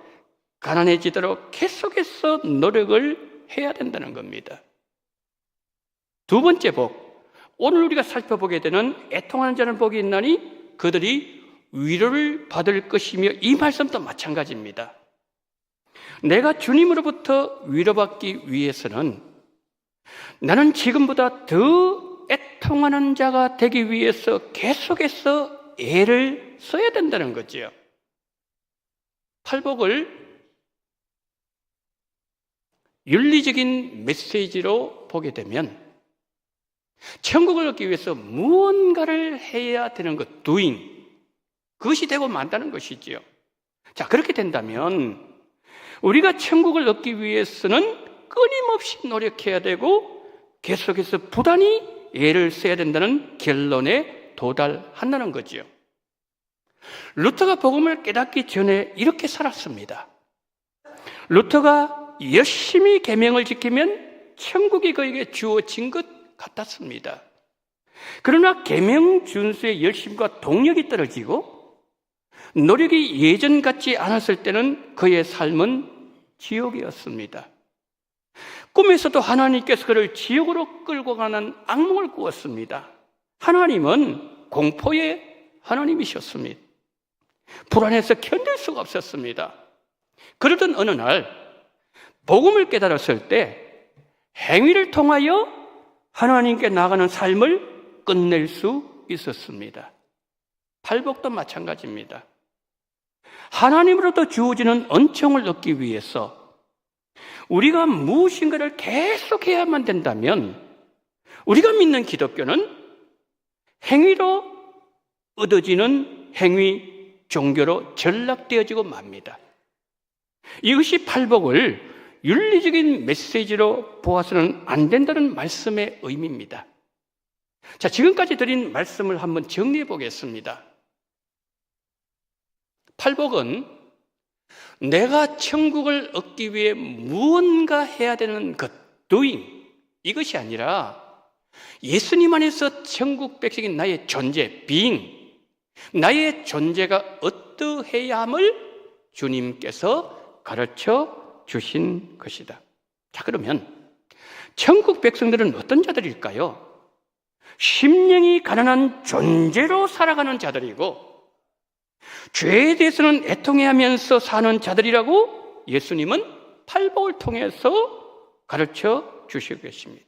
가난해지도록 계속해서 노력을 해야 된다는 겁니다. 두 번째 복, 오늘 우리가 살펴보게 되는 애통하는 자는 복이 있나니 그들이 위로를 받을 것이며 이 말씀도 마찬가지입니다. 내가 주님으로부터 위로받기 위해서는 나는 지금보다 더 애통하는 자가 되기 위해서 계속해서 애를 써야 된다는 거죠. 팔복을 윤리적인 메시지로 보게 되면 천국을 얻기 위해서 무언가를 해야 되는 것, doing, 그것이 되고 만다는 것이지요. 자, 그렇게 된다면 우리가 천국을 얻기 위해서는 끊임없이 노력해야 되고 계속해서 부단히 애를 써야 된다는 결론에 도달한다는 거지요. 루터가 복음을 깨닫기 전에 이렇게 살았습니다. 루터가 열심히 계명을 지키면 천국이 그에게 주어진 것 같았습니다. 그러나 계명 준수의 열심과 동력이 떨어지고 노력이 예전 같지 않았을 때는 그의 삶은 지옥이었습니다. 꿈에서도 하나님께서 그를 지옥으로 끌고 가는 악몽을 꾸었습니다. 하나님은 공포의 하나님이셨습니다. 불안해서 견딜 수가 없었습니다. 그러던 어느 날 복음을 깨달았을 때 행위를 통하여 하나님께 나가는 삶을 끝낼 수 있었습니다. 팔복도 마찬가지입니다. 하나님으로부터 주어지는 은총을 얻기 위해서 우리가 무엇인가를 계속해야만 된다면 우리가 믿는 기독교는 행위로 얻어지는 행위 종교로 전락되어지고 맙니다. 이것이 팔복을 윤리적인 메시지로 보아서는 안 된다는 말씀의 의미입니다. 자, 지금까지 드린 말씀을 한번 정리해 보겠습니다. 팔복은 내가 천국을 얻기 위해 무언가 해야 되는 것, doing, 이것이 아니라 예수님 안에서 천국 백성인 나의 존재, being, 나의 존재가 어떠해야 함을 주님께서 가르쳐 주신 것이다. 자, 그러면 천국 백성들은 어떤 자들일까요? 심령이 가난한 존재로 살아가는 자들이고 죄에 대해서는 애통해하면서 사는 자들이라고 예수님은 팔복을 통해서 가르쳐 주시고 계십니다.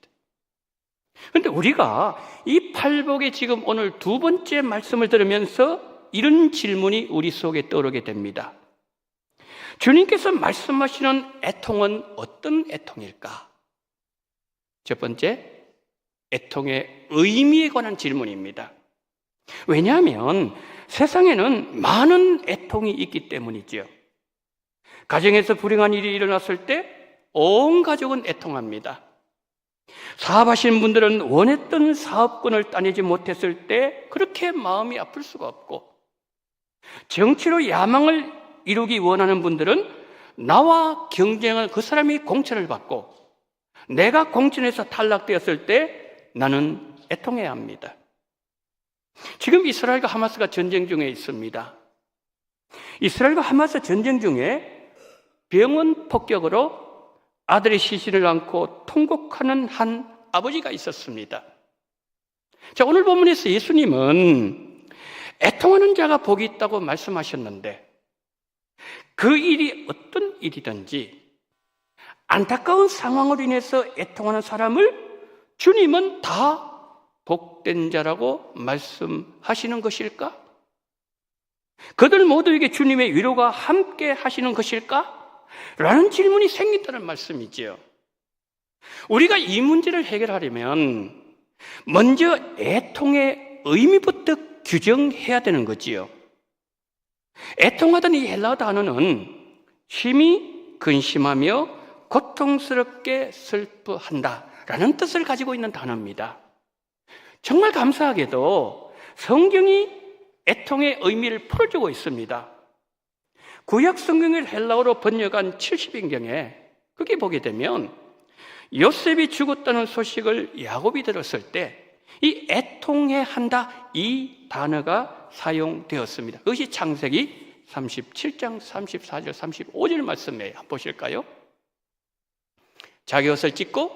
그런데 우리가 이 팔복의 지금 오늘 두 번째 말씀을 들으면서 이런 질문이 우리 속에 떠오르게 됩니다. 주님께서 말씀하시는 애통은 어떤 애통일까? 첫 번째, 애통의 의미에 관한 질문입니다. 왜냐하면 세상에는 많은 애통이 있기 때문이죠. 가정에서 불행한 일이 일어났을 때 온 가족은 애통합니다. 사업하시는 분들은 원했던 사업권을 따내지 못했을 때 그렇게 마음이 아플 수가 없고, 정치로 야망을 이루기 원하는 분들은 나와 경쟁한 그 사람이 공천을 받고 내가 공천에서 탈락되었을 때 나는 애통해야 합니다. 지금 이스라엘과 하마스가 전쟁 중에 있습니다. 이스라엘과 하마스 전쟁 중에 병원 폭격으로 아들의 시신을 안고 통곡하는 한 아버지가 있었습니다. 자, 오늘 본문에서 예수님은 애통하는 자가 복이 있다고 말씀하셨는데 그 일이 어떤 일이든지 안타까운 상황으로 인해서 애통하는 사람을 주님은 다 복된 자라고 말씀하시는 것일까? 그들 모두에게 주님의 위로가 함께 하시는 것일까? 라는 질문이 생긴다는 말씀이지요. 우리가 이 문제를 해결하려면 먼저 애통의 의미부터 규정해야 되는 거지요. 애통하던 이 헬라어 단어는 심히 근심하며 고통스럽게 슬퍼한다 라는 뜻을 가지고 있는 단어입니다. 정말 감사하게도 성경이 애통의 의미를 풀어주고 있습니다. 구약 성경을 헬라어로 번역한 70인경에 거기 보게 되면 요셉이 죽었다는 소식을 야곱이 들었을 때 이 애통해 한다 이 단어가 사용되었습니다. 그것이 창세기 37장 34절 35절 말씀이에요. 한번 보실까요? 자기 옷을 찢고,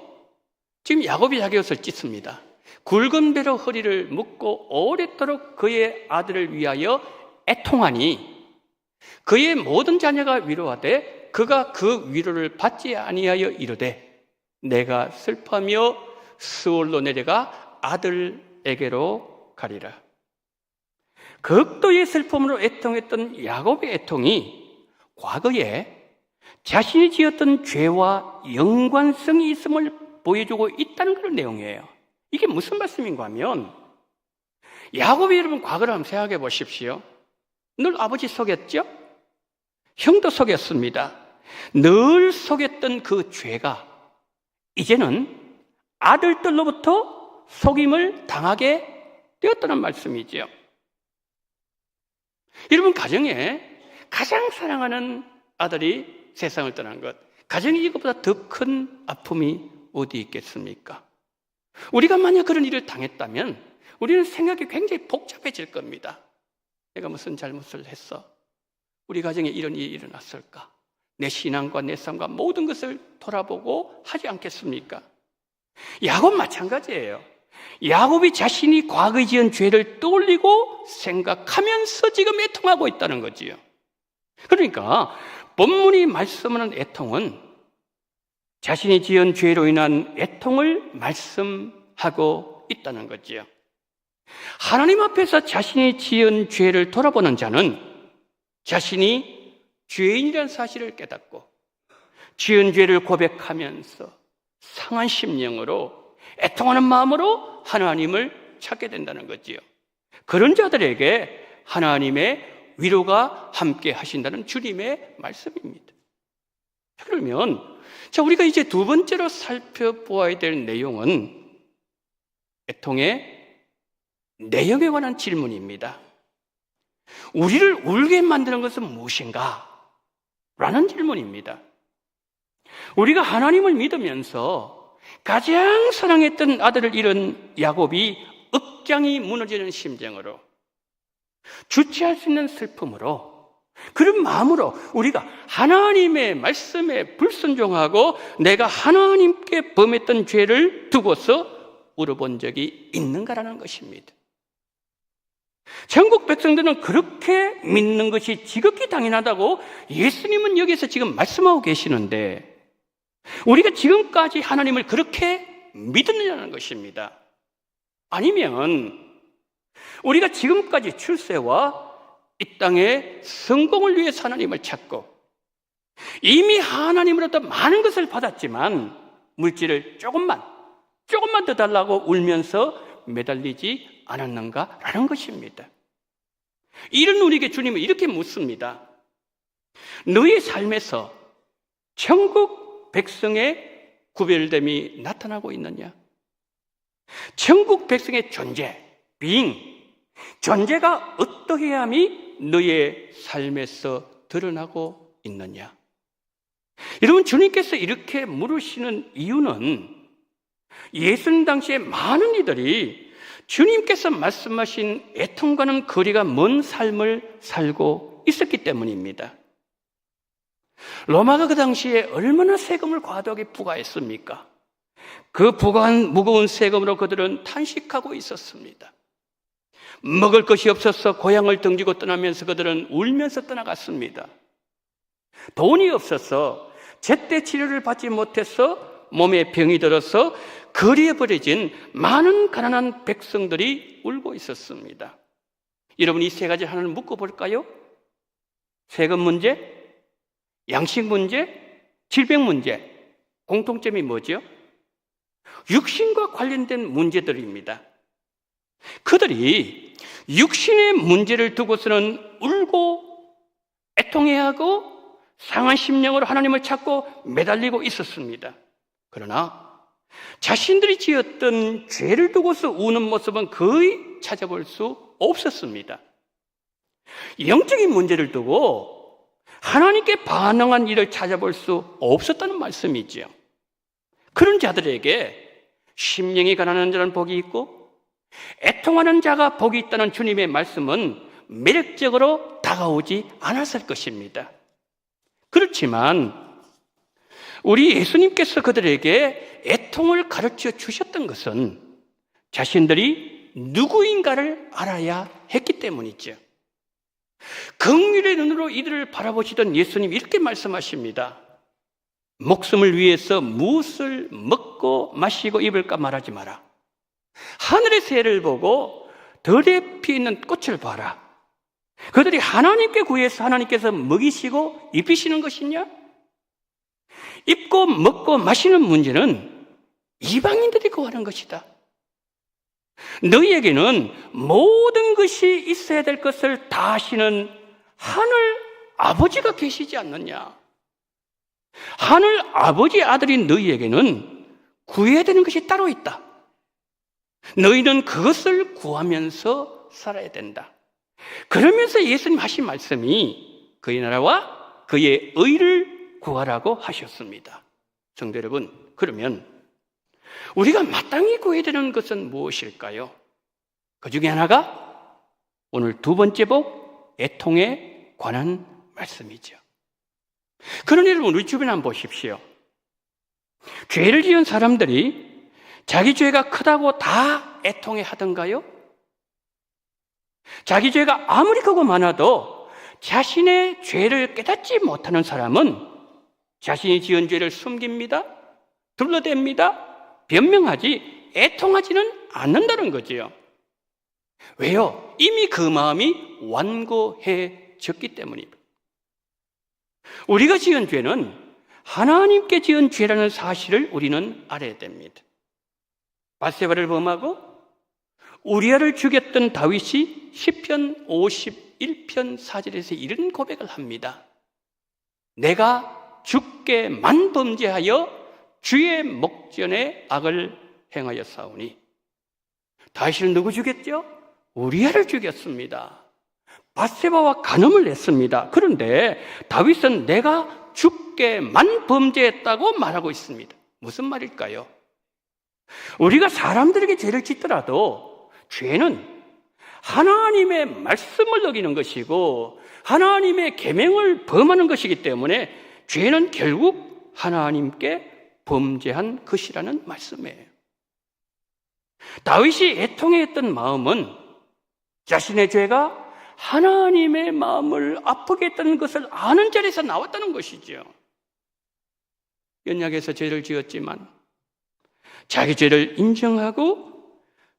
지금 야곱이 자기 옷을 찢습니다. 굵은 배로 허리를 묶고 오랫도록 그의 아들을 위하여 애통하니 그의 모든 자녀가 위로하되 그가 그 위로를 받지 아니하여 이르되 내가 슬퍼하며 스올로 내려가 아들에게로 가리라. 극도의 슬픔으로 애통했던 야곱의 애통이 과거에 자신이 지었던 죄와 연관성이 있음을 보여주고 있다는 그런 내용이에요. 이게 무슨 말씀인가 하면 야곱이 여러분 과거를 한번 생각해 보십시오. 늘 아버지 속였죠? 형도 속였습니다. 늘 속였던 그 죄가 이제는 아들들로부터 속임을 당하게 되었다는 말씀이죠. 여러분 가정에 가장 사랑하는 아들이 세상을 떠난 것, 가정이 이것보다 더 큰 아픔이 어디 있겠습니까? 우리가 만약 그런 일을 당했다면 우리는 생각이 굉장히 복잡해질 겁니다. 내가 무슨 잘못을 했어? 우리 가정에 이런 일이 일어났을까? 내 신앙과 내 삶과 모든 것을 돌아보고 하지 않겠습니까? 야곱 마찬가지예요. 야곱이 자신이 과거에 지은 죄를 떠올리고 생각하면서 지금 애통하고 있다는 거지요. 그러니까 본문이 말씀하는 애통은 자신이 지은 죄로 인한 애통을 말씀하고 있다는 거지요. 하나님 앞에서 자신이 지은 죄를 돌아보는 자는 자신이 죄인이라는 사실을 깨닫고 지은 죄를 고백하면서 상한 심령으로 애통하는 마음으로 하나님을 찾게 된다는 거지요. 그런 자들에게 하나님의 위로가 함께 하신다는 주님의 말씀입니다. 그러면 우리가 이제 두 번째로 살펴보아야 될 내용은 애통의 내용에 관한 질문입니다. 우리를 울게 만드는 것은 무엇인가? 라는 질문입니다. 우리가 하나님을 믿으면서 가장 사랑했던 아들을 잃은 야곱이 억장이 무너지는 심정으로 주체할 수 있는 슬픔으로 그런 마음으로 우리가 하나님의 말씀에 불순종하고 내가 하나님께 범했던 죄를 두고서 울어본 적이 있는가라는 것입니다. 전국 백성들은 그렇게 믿는 것이 지극히 당연하다고 예수님은 여기서 지금 말씀하고 계시는데 우리가 지금까지 하나님을 그렇게 믿느냐는 것입니다. 아니면 우리가 지금까지 출세와 이 땅의 성공을 위해서 하나님을 찾고 이미 하나님으로부터 많은 것을 받았지만 물질을 조금만 더 달라고 울면서 매달리지 않았는가라는 것입니다. 이런 우리에게 주님은 이렇게 묻습니다. 너의 삶에서 천국 백성의 구별됨이 나타나고 있느냐? 천국 백성의 존재, 존재가 어떠해야함이 너의 삶에서 드러나고 있느냐? 여러분, 주님께서 이렇게 물으시는 이유는 예수님 당시에 많은 이들이 주님께서 말씀하신 애통과는 거리가 먼 삶을 살고 있었기 때문입니다. 로마가 그 당시에 얼마나 세금을 과도하게 부과했습니까? 그 무거운 세금으로 그들은 탄식하고 있었습니다. 먹을 것이 없어서 고향을 등지고 떠나면서 그들은 울면서 떠나갔습니다. 돈이 없어서 제때 치료를 받지 못해서 몸에 병이 들어서 거리에 버려진 많은 가난한 백성들이 울고 있었습니다. 여러분, 이 세 가지 하나를 묶어볼까요? 세금 문제, 양식 문제, 질병 문제. 공통점이 뭐죠? 육신과 관련된 문제들입니다. 그들이 육신의 문제를 두고서는 울고 애통해야 하고 상한 심령으로 하나님을 찾고 매달리고 있었습니다. 그러나 자신들이 지었던 죄를 두고서 우는 모습은 거의 찾아볼 수 없었습니다. 영적인 문제를 두고 하나님께 반응한 일을 찾아볼 수 없었다는 말씀이지요. 그런 자들에게 심령이 가난한 자는 복이 있고 애통하는 자가 복이 있다는 주님의 말씀은 매력적으로 다가오지 않았을 것입니다. 그렇지만 우리 예수님께서 그들에게 애통을 가르쳐 주셨던 것은 자신들이 누구인가를 알아야 했기 때문이죠. 긍휼의 눈으로 이들을 바라보시던 예수님 이렇게 말씀하십니다. 목숨을 위해서 무엇을 먹고 마시고 입을까 말하지 마라. 하늘의 새를 보고 들에 피있는 꽃을 봐라. 그들이 하나님께 구해서 하나님께서 먹이시고 입히시는 것이냐? 입고 먹고 마시는 문제는 이방인들이 구하는 것이다. 너희에게는 모든 것이 있어야 될 것을 다 하시는 하늘 아버지가 계시지 않느냐? 하늘 아버지 아들인 너희에게는 구해야 되는 것이 따로 있다. 너희는 그것을 구하면서 살아야 된다. 그러면서 예수님 하신 말씀이 그의 나라와 그의 의를 구하라고 하셨습니다. 성도 여러분, 그러면 우리가 마땅히 구해야 되는 것은 무엇일까요? 그 중에 하나가 오늘 두 번째 복, 애통에 관한 말씀이죠. 그러니 여러분, 우리 주변에 한번 보십시오. 죄를 지은 사람들이 자기 죄가 크다고 다 애통해 하던가요? 자기 죄가 아무리 크고 많아도 자신의 죄를 깨닫지 못하는 사람은 자신이 지은 죄를 숨깁니다, 둘러댑니다, 변명하지, 애통하지는 않는다는 거지요. 왜요? 이미 그 마음이 완고해졌기 때문입니다. 우리가 지은 죄는 하나님께 지은 죄라는 사실을 우리는 알아야 됩니다. 밧세바를 범하고 우리아를 죽였던 다윗이 시편 51편 4절에서 이런 고백을 합니다. 내가 주께만 범죄하여 주의 목전에 악을 행하였사오니. 다윗은 누구 죽였죠? 우리아를 죽였습니다. 밧세바와 간음을 했습니다. 그런데 다윗은 내가 주께만 범죄했다고 말하고 있습니다. 무슨 말일까요? 우리가 사람들에게 죄를 짓더라도 죄는 하나님의 말씀을 어기는 것이고 하나님의 계명을 범하는 것이기 때문에 죄는 결국 하나님께 범죄한 것이라는 말씀이에요. 다윗이 애통해했던 마음은 자신의 죄가 하나님의 마음을 아프게 했다는 것을 아는 자리에서 나왔다는 것이죠. 언약에서 죄를 지었지만 자기 죄를 인정하고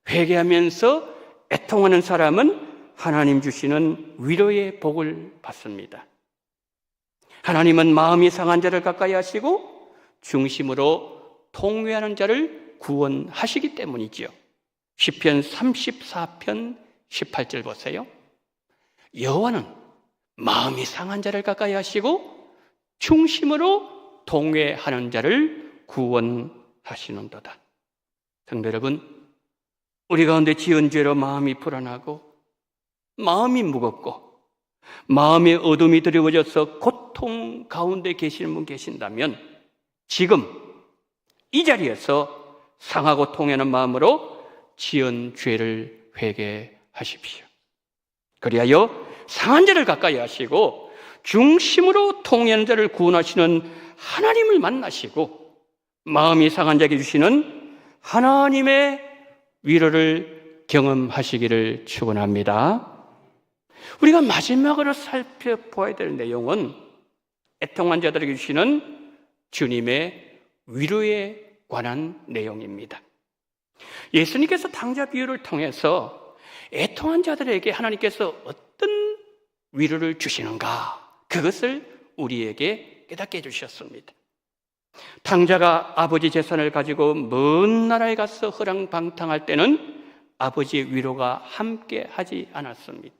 회개하면서 애통하는 사람은 하나님 주시는 위로의 복을 받습니다. 하나님은 마음이 상한 자를 가까이 하시고 중심으로 통회하는 자를 구원하시기 때문이지요. 시편 34편 18절 보세요. 여호와는 마음이 상한 자를 가까이 하시고 중심으로 통회하는 자를 구원하시는도다. 성도 여러분, 우리 가운데 지은 죄로 마음이 불안하고 마음이 무겁고 마음의 어둠이 드리워져서 고통 가운데 계시는 분 계신다면 지금 이 자리에서 상하고 통하는 마음으로 지은 죄를 회개하십시오. 그리하여 상한 자를 가까이 하시고 중심으로 통하는 자를 구원하시는 하나님을 만나시고 마음이 상한 자에게 주시는 하나님의 위로를 경험하시기를 축원합니다. 우리가 마지막으로 살펴보아야 될 내용은 애통한 자들에게 주시는 주님의 위로에 관한 내용입니다. 예수님께서 탕자 비유를 통해서 애통한 자들에게 하나님께서 어떤 위로를 주시는가, 그것을 우리에게 깨닫게 해주셨습니다. 탕자가 아버지 재산을 가지고 먼 나라에 가서 허랑방탕할 때는 아버지의 위로가 함께 하지 않았습니다.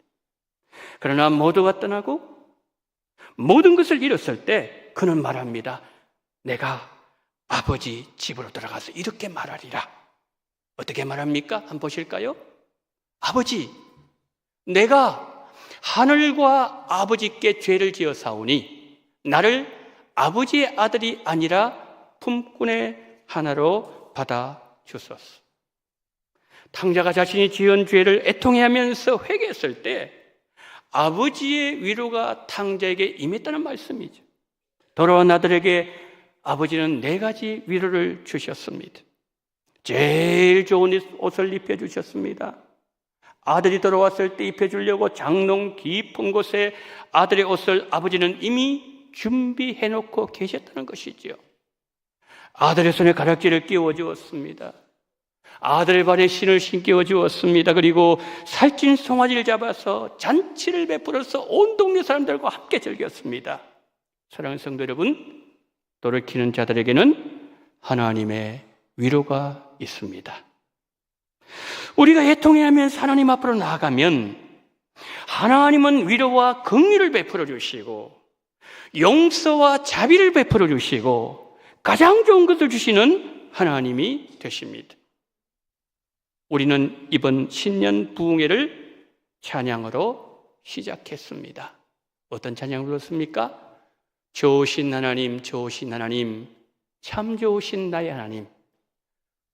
그러나 모두가 떠나고 모든 것을 잃었을 때 그는 말합니다. 내가 아버지 집으로 들어가서 이렇게 말하리라. 어떻게 말합니까? 한번 보실까요? 아버지, 내가 하늘과 아버지께 죄를 지어 사오니 나를 아버지의 아들이 아니라 품꾼의 하나로 받아 주소서. 탕자가 자신이 지은 죄를 애통해하면서 회개했을 때 아버지의 위로가 탕자에게 임했다는 말씀이죠. 돌아온 아들에게 아버지는 4가지 위로를 주셨습니다. 제일 좋은 옷을 입혀주셨습니다. 아들이 돌아왔을 때 입혀주려고 장롱 깊은 곳에 아들의 옷을 아버지는 이미 준비해놓고 계셨다는 것이지요. 아들의 손에 가락지를 끼워주었습니다. 아들의 발에 신을 신겨 주었습니다. 그리고 살찐 송아지를 잡아서 잔치를 베풀어서 온 동네 사람들과 함께 즐겼습니다. 사랑하는 성도 여러분, 돌이키는 자들에게는 하나님의 위로가 있습니다. 우리가 애통해하면서 하나님 앞으로 나아가면 하나님은 위로와 긍휼을 베풀어 주시고 용서와 자비를 베풀어 주시고 가장 좋은 것을 주시는 하나님이 되십니다. 우리는 이번 신년 부흥회를 찬양으로 시작했습니다. 어떤 찬양을 불렀습니까? 좋으신 하나님, 좋으신 하나님, 참 좋으신 나의 하나님,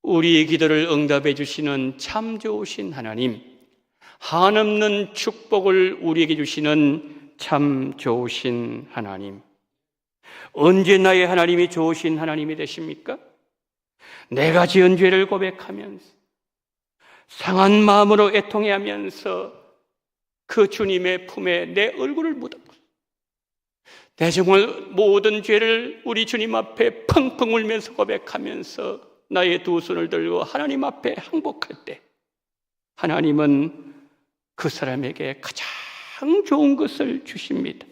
우리의 기도를 응답해 주시는 참 좋으신 하나님, 한없는 축복을 우리에게 주시는 참 좋으신 하나님. 언제 나의 하나님이 좋으신 하나님이 되십니까? 내가 지은 죄를 고백하면서 상한 마음으로 애통해하면서 그 주님의 품에 내 얼굴을 묻었고 대중을 모든 죄를 우리 주님 앞에 펑펑 울면서 고백하면서 나의 두 손을 들고 하나님 앞에 항복할 때 하나님은 그 사람에게 가장 좋은 것을 주십니다.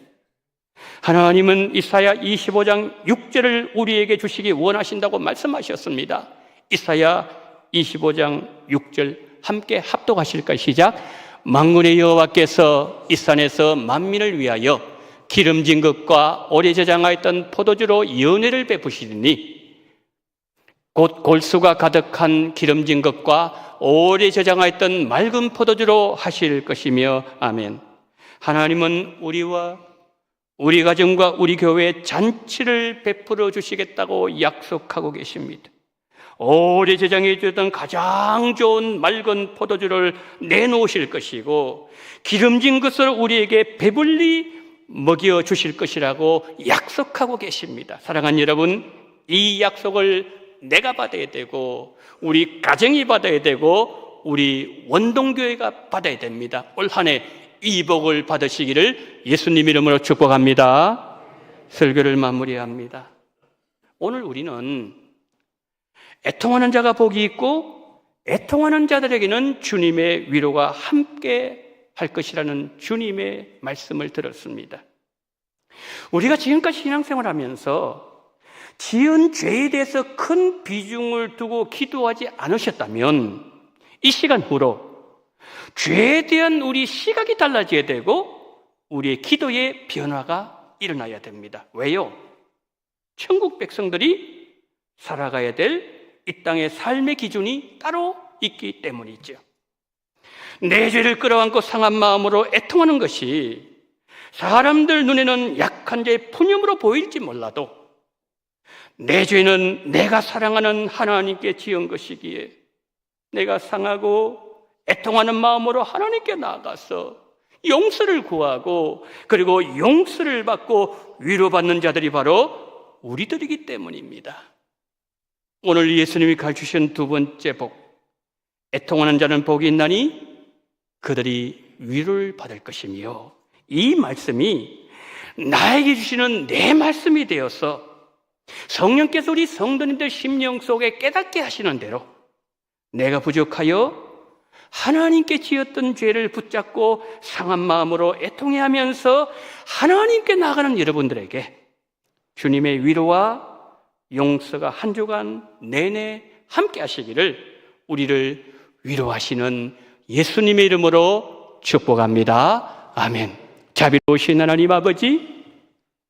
하나님은 이사야 25장 6절을 우리에게 주시기 원하신다고 말씀하셨습니다. 이사야 25장 6절 함께 합독하실까요? 시작. 만군의 여호와께서 이 산에서 만민을 위하여 기름진 것과 오래 저장하였던 포도주로 연회를 베푸시리니 곧 골수가 가득한 기름진 것과 오래 저장하였던 맑은 포도주로 하실 것이며 아멘. 하나님은 우리와 우리 가정과 우리 교회에 잔치를 베풀어 주시겠다고 약속하고 계십니다. 오래 저장해 주던 가장 좋은 맑은 포도주를 내놓으실 것이고 기름진 것을 우리에게 배불리 먹여 주실 것이라고 약속하고 계십니다. 사랑하는 여러분, 이 약속을 내가 받아야 되고 우리 가정이 받아야 되고 우리 원동교회가 받아야 됩니다. 올 한 해 이 복을 받으시기를 예수님 이름으로 축복합니다. 설교를 마무리합니다. 오늘 우리는 애통하는 자가 복이 있고 애통하는 자들에게는 주님의 위로가 함께 할 것이라는 주님의 말씀을 들었습니다. 우리가 지금까지 신앙생활하면서 지은 죄에 대해서 큰 비중을 두고 기도하지 않으셨다면 이 시간 후로 죄에 대한 우리 시각이 달라져야 되고 우리의 기도의 변화가 일어나야 됩니다. 왜요? 천국 백성들이 살아가야 될 이 땅의 삶의 기준이 따로 있기 때문이죠. 내 죄를 끌어안고 상한 마음으로 애통하는 것이 사람들 눈에는 약한 자의 푸념으로 보일지 몰라도 내 죄는 내가 사랑하는 하나님께 지은 것이기에 내가 상하고 애통하는 마음으로 하나님께 나아가서 용서를 구하고 그리고 용서를 받고 위로받는 자들이 바로 우리들이기 때문입니다. 오늘 예수님이 가르치신 두 번째 복, 애통하는 자는 복이 있나니 그들이 위로를 받을 것이며 이 말씀이 나에게 주시는 내 말씀이 되어서 성령께서 우리 성도님들 심령 속에 깨닫게 하시는 대로 내가 부족하여 하나님께 지었던 죄를 붙잡고 상한 마음으로 애통해하면서 하나님께 나아가는 여러분들에게 주님의 위로와 용서가 한 주간 내내 함께 하시기를 우리를 위로하시는 예수님의 이름으로 축복합니다. 아멘. 자비로우신 하나님 아버지,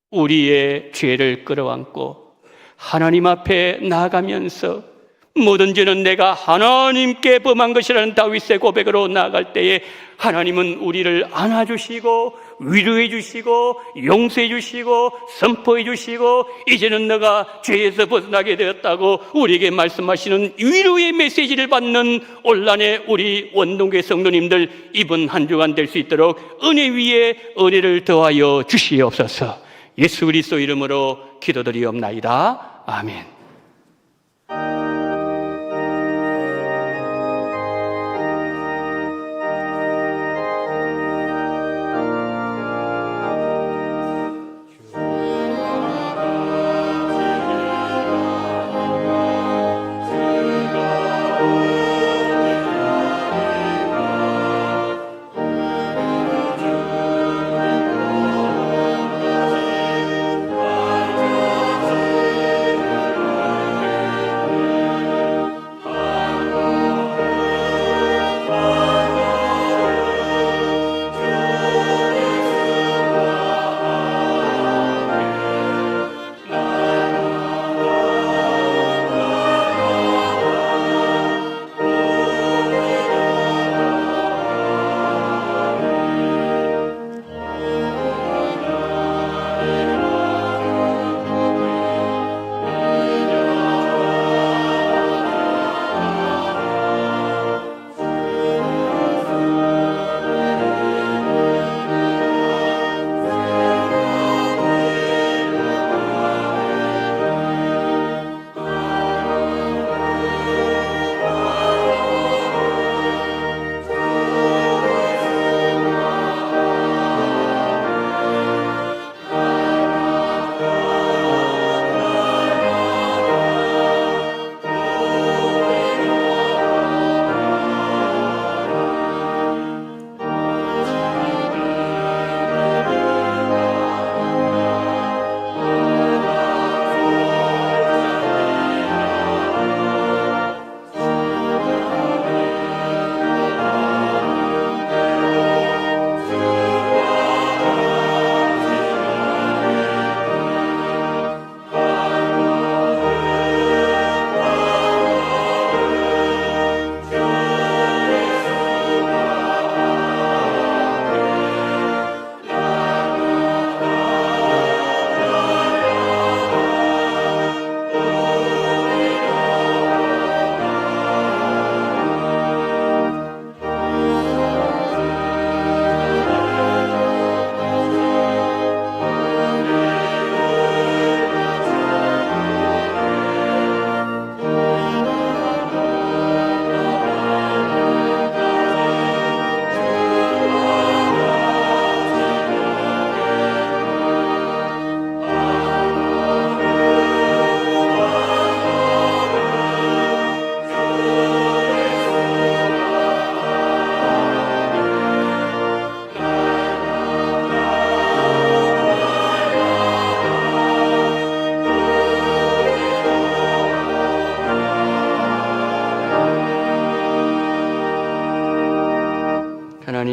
우리의 죄를 끌어안고 하나님 앞에 나아가면서 모든 죄는 내가 하나님께 범한 것이라는 다윗의 고백으로 나아갈 때에 하나님은 우리를 안아주시고 위로해 주시고 용서해 주시고 선포해 주시고 이제는 너가 죄에서 벗어나게 되었다고 우리에게 말씀하시는 위로의 메시지를 받는 온란의 우리 원동교회 성도님들 이번 한 주간 될 수 있도록 은혜 위에 은혜를 더하여 주시옵소서. 예수 그리스도 이름으로 기도드리옵나이다. 아멘.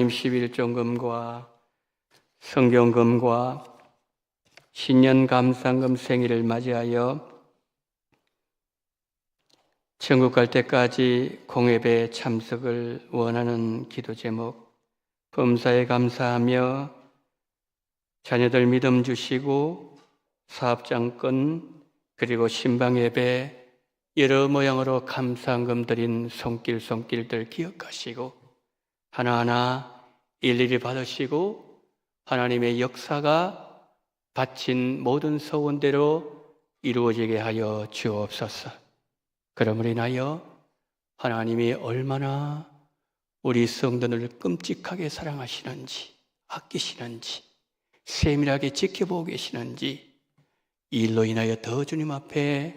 하나님 11종금과 성경금과 신년 감상금 생일을 맞이하여 천국 갈 때까지 공예배 참석을 원하는 기도 제목, 범사에 감사하며 자녀들 믿음 주시고 사업장권 그리고 신방예배 여러 모양으로 감사금 드린 손길들 기억하시고 하나하나 일일이 받으시고 하나님의 역사가 바친 모든 소원대로 이루어지게 하여 주옵소서. 그러므로 인하여 하나님이 얼마나 우리 성도를 끔찍하게 사랑하시는지, 아끼시는지, 세밀하게 지켜보고 계시는지 이 일로 인하여 더 주님 앞에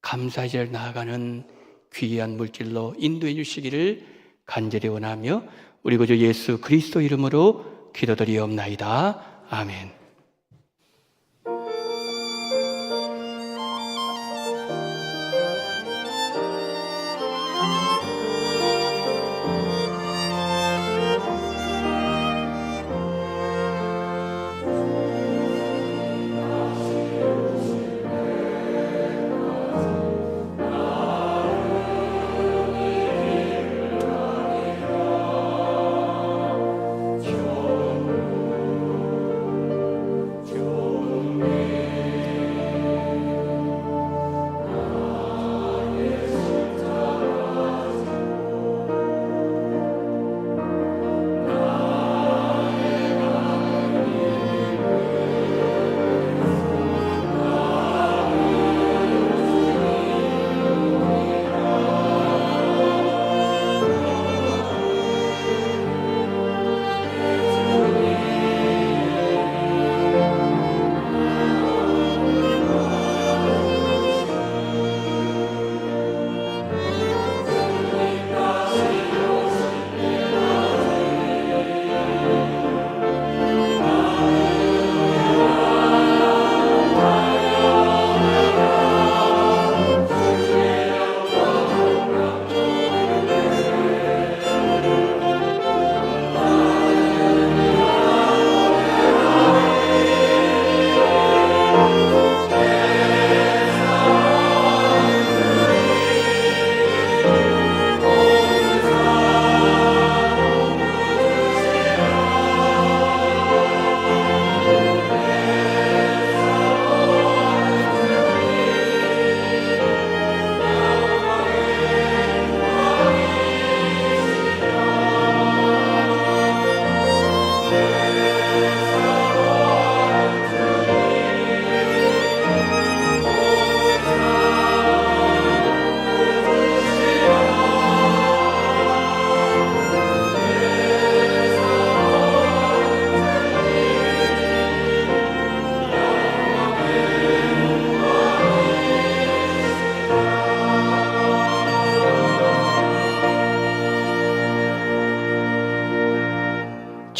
감사제를 나아가는 귀한 물질로 인도해 주시기를 간절히 원하며 우리 구주 예수 그리스도 이름으로 기도드리옵나이다. 아멘.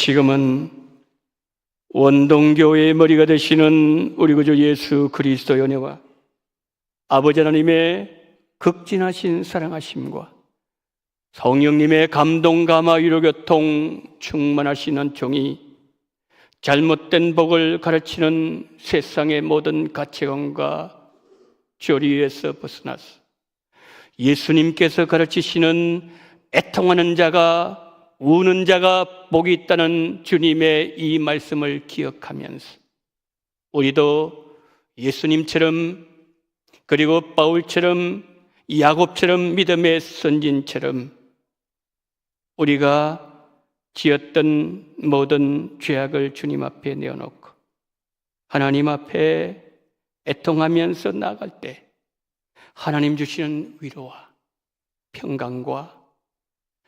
지금은 원동교회의 머리가 되시는 우리 구주 예수 그리스도의 은혜와 아버지 하나님의 극진하신 사랑하심과 성령님의 감동, 감화, 위로, 교통 충만하시는 종이 잘못된 복을 가르치는 세상의 모든 가치관과 교리에서 벗어나서 예수님께서 가르치시는 애통하는 자가, 우는 자가 복이 있다는 주님의 이 말씀을 기억하면서 우리도 예수님처럼, 그리고 바울처럼, 야곱처럼, 믿음의 선진처럼 우리가 지었던 모든 죄악을 주님 앞에 내어놓고 하나님 앞에 애통하면서 나아갈 때 하나님 주시는 위로와 평강과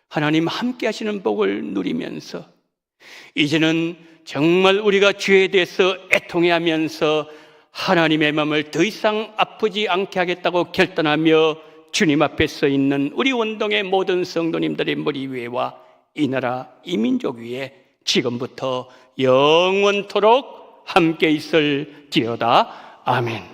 하나님 함께 하시는 복을 누리면서 이제는 정말 우리가 죄에 대해서 애통해하면서 하나님의 마음을 더 이상 아프지 않게 하겠다고 결단하며 주님 앞에 서 있는 우리 원동의 모든 성도님들의 머리 위에와 이 나라 이 민족 위에 지금부터 영원토록 함께 있을지어다. 아멘.